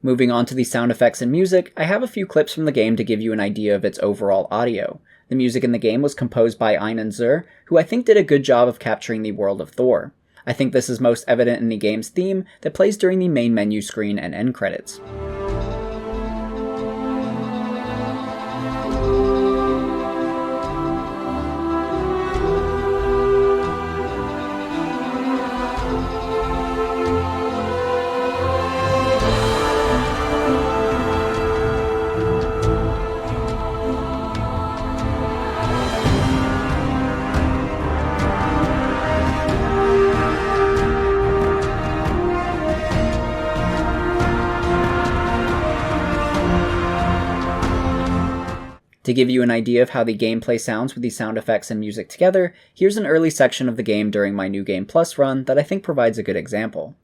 Moving on to the sound effects and music, I have a few clips from the game to give you an idea of its overall audio. The music in the game was composed by Einan Zur, who I think did a good job of capturing the world of Thor. I think this is most evident in the game's theme that plays during the main menu screen and end credits. To give you an idea of how the gameplay sounds with the sound effects and music together, here's an early section of the game during my New Game Plus run that I think provides a good example.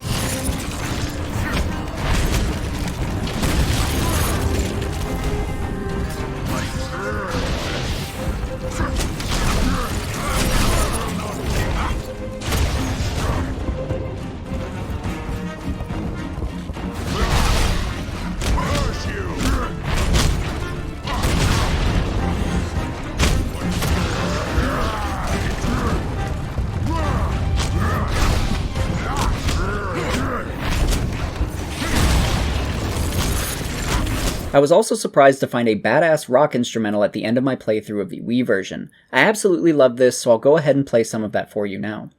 I was also surprised to find a badass rock instrumental at the end of my playthrough of the Wii version. I absolutely love this, so I'll go ahead and play some of that for you now.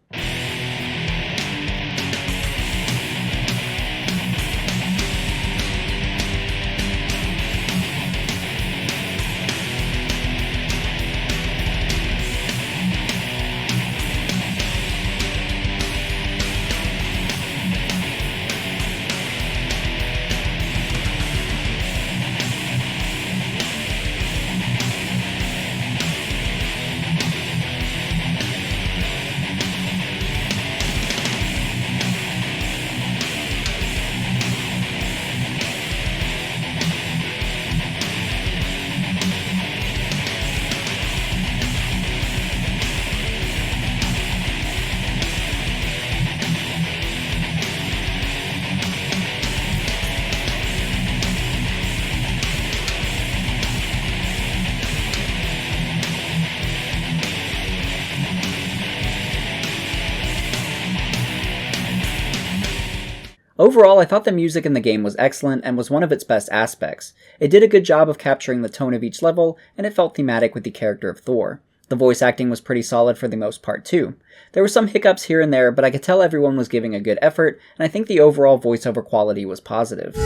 Overall, I thought the music in the game was excellent and was one of its best aspects. It did a good job of capturing the tone of each level, and it felt thematic with the character of Thor. The voice acting was pretty solid for the most part too. There were some hiccups here and there, but I could tell everyone was giving a good effort, and I think the overall voiceover quality was positive.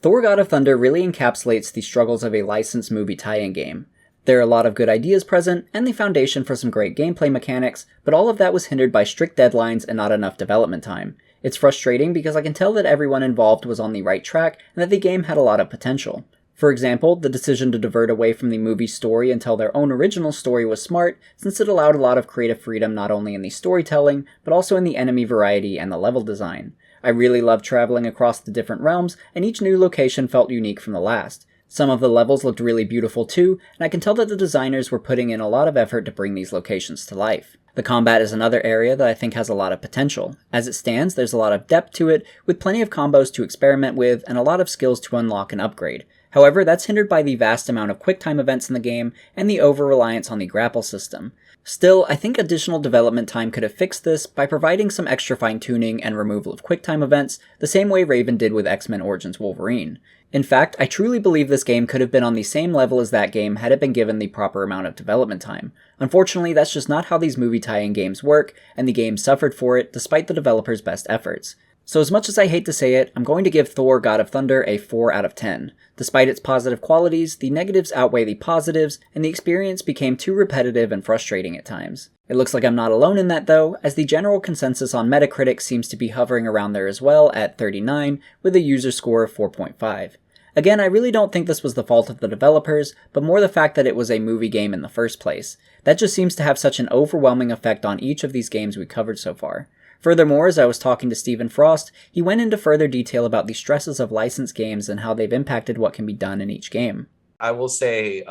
Thor God of Thunder really encapsulates the struggles of a licensed movie tie-in game. There are a lot of good ideas present, and the foundation for some great gameplay mechanics, but all of that was hindered by strict deadlines and not enough development time. It's frustrating because I can tell that everyone involved was on the right track and that the game had a lot of potential. For example, the decision to divert away from the movie's story and tell their own original story was smart, since it allowed a lot of creative freedom not only in the storytelling, but also in the enemy variety and the level design. I really loved traveling across the different realms, and each new location felt unique from the last. Some of the levels looked really beautiful too, and I can tell that the designers were putting in a lot of effort to bring these locations to life. The combat is another area that I think has a lot of potential. As it stands, there's a lot of depth to it, with plenty of combos to experiment with, and a lot of skills to unlock and upgrade. However, that's hindered by the vast amount of quick-time events in the game, and the over-reliance on the grapple system. Still, I think additional development time could have fixed this by providing some extra fine-tuning and removal of quick-time events, the same way Raven did with X-Men Origins Wolverine. In fact, I truly believe this game could have been on the same level as that game had it been given the proper amount of development time. Unfortunately, that's just not how these movie tie-in games work, and the game suffered for it despite the developers' best efforts. So as much as I hate to say it, I'm going to give Thor God of Thunder a 4 out of 10. Despite its positive qualities, the negatives outweigh the positives, and the experience became too repetitive and frustrating at times. It looks like I'm not alone in that though, as the general consensus on Metacritic seems to be hovering around there as well at 39, with a user score of 4.5. Again, I really don't think this was the fault of the developers, but more the fact that it was a movie game in the first place. That just seems to have such an overwhelming effect on each of these games we covered so far. Furthermore, as I was talking to Stephen Frost, he went into further detail about the stresses of licensed games and how they've impacted what can be done in each game. I will say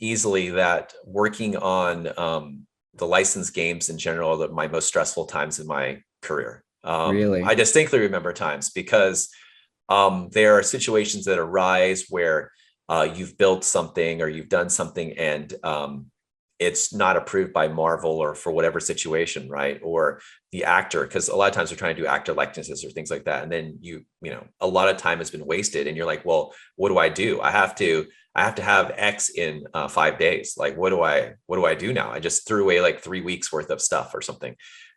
easily that working on the licensed games in general are my most stressful times in my career. Really? I distinctly remember times because there are situations that arise where you've built something or you've done something and it's not approved by Marvel or for whatever situation, right? Or the actor, because a lot of times they're trying to do actor likenesses or things like that. And then you know, a lot of time has been wasted and you're like, well, what do? I have to have X in 5 days. Like, what do I do now? I just threw away like 3 weeks worth of stuff or something.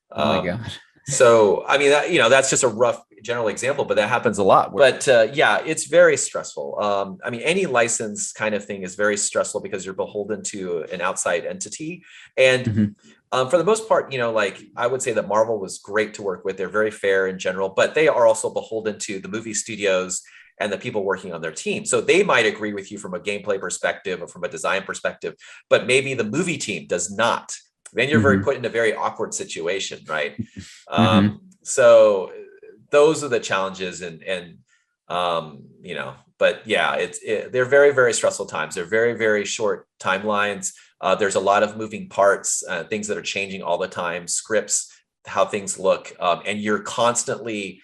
Oh my God. So, I mean, that, you know, that's just a rough general example, but that happens a lot. But yeah, it's very stressful. I mean, any license kind of thing is very stressful because you're beholden to an outside entity. And for the most part, you know, like I would say that Marvel was great to work with. They're very fair in general, but they are also beholden to the movie studios and the people working on their team. So they might agree with you from a gameplay perspective or from a design perspective, but maybe the movie team does not. Then you're very put in a very awkward situation, right? So those are the challenges, and you know, but yeah, they're very, very stressful times. They're very, very short timelines. There's a lot of moving parts, things that are changing all the time, scripts, how things look, and you're constantly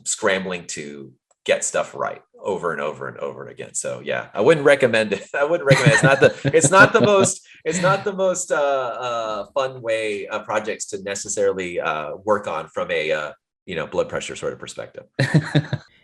scrambling to get stuff right over and over and over again. So yeah, I wouldn't recommend it. It's not the most fun way projects to necessarily work on from a you know, blood pressure sort of perspective.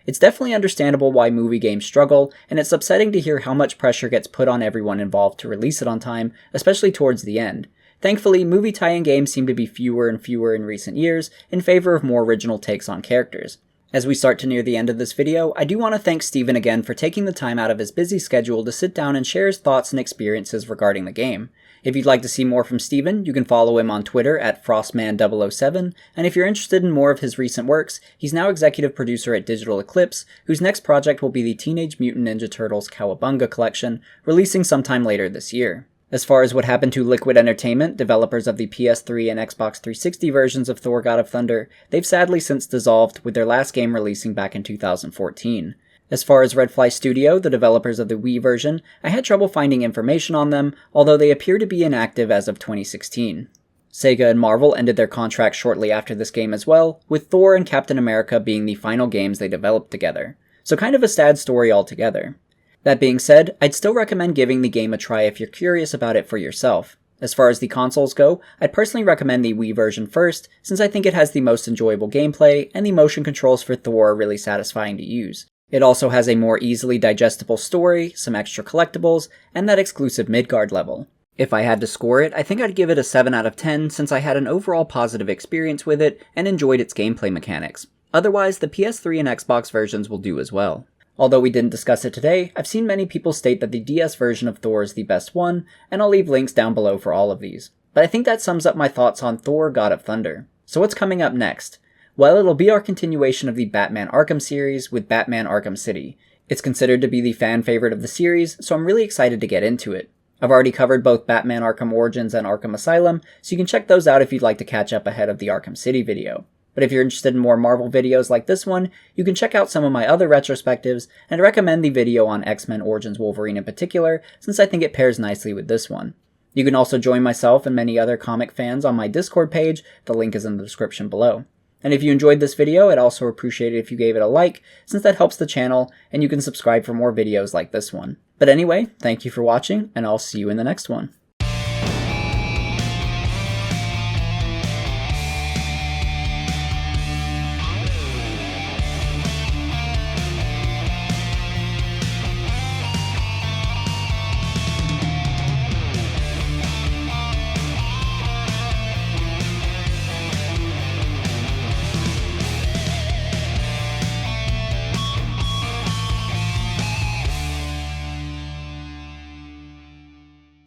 It's definitely understandable why movie games struggle, and it's upsetting to hear how much pressure gets put on everyone involved to release it on time, especially towards the end. Thankfully, movie tie-in games seem to be fewer and fewer in recent years, in favor of more original takes on characters. As we start to near the end of this video, I do want to thank Stephen again for taking the time out of his busy schedule to sit down and share his thoughts and experiences regarding the game. If you'd like to see more from Stephen, you can follow him on Twitter at frostman007, and if you're interested in more of his recent works, he's now executive producer at Digital Eclipse, whose next project will be the Teenage Mutant Ninja Turtles Cowabunga collection, releasing sometime later this year. As far as what happened to Liquid Entertainment, developers of the PS3 and Xbox 360 versions of Thor God of Thunder, they've sadly since dissolved, with their last game releasing back in 2014. As far as Redfly Studio, the developers of the Wii version, I had trouble finding information on them, although they appear to be inactive as of 2016. Sega and Marvel ended their contract shortly after this game as well, with Thor and Captain America being the final games they developed together. So kind of a sad story altogether. That being said, I'd still recommend giving the game a try if you're curious about it for yourself. As far as the consoles go, I'd personally recommend the Wii version first, since I think it has the most enjoyable gameplay, and the motion controls for Thor are really satisfying to use. It also has a more easily digestible story, some extra collectibles, and that exclusive Midgard level. If I had to score it, I think I'd give it a 7 out of 10 since I had an overall positive experience with it and enjoyed its gameplay mechanics. Otherwise, the PS3 and Xbox versions will do as well. Although we didn't discuss it today, I've seen many people state that the DS version of Thor is the best one, and I'll leave links down below for all of these. But I think that sums up my thoughts on Thor: God of Thunder. So what's coming up next? Well, it'll be our continuation of the Batman Arkham series with Batman Arkham City. It's considered to be the fan favorite of the series, so I'm really excited to get into it. I've already covered both Batman Arkham Origins and Arkham Asylum, so you can check those out if you'd like to catch up ahead of the Arkham City video. But if you're interested in more Marvel videos like this one, you can check out some of my other retrospectives, and I recommend the video on X-Men Origins Wolverine in particular, since I think it pairs nicely with this one. You can also join myself and many other comic fans on my Discord page, the link is in the description below. And if you enjoyed this video, I'd also appreciate it if you gave it a like, since that helps the channel, and you can subscribe for more videos like this one. But anyway, thank you for watching, and I'll see you in the next one.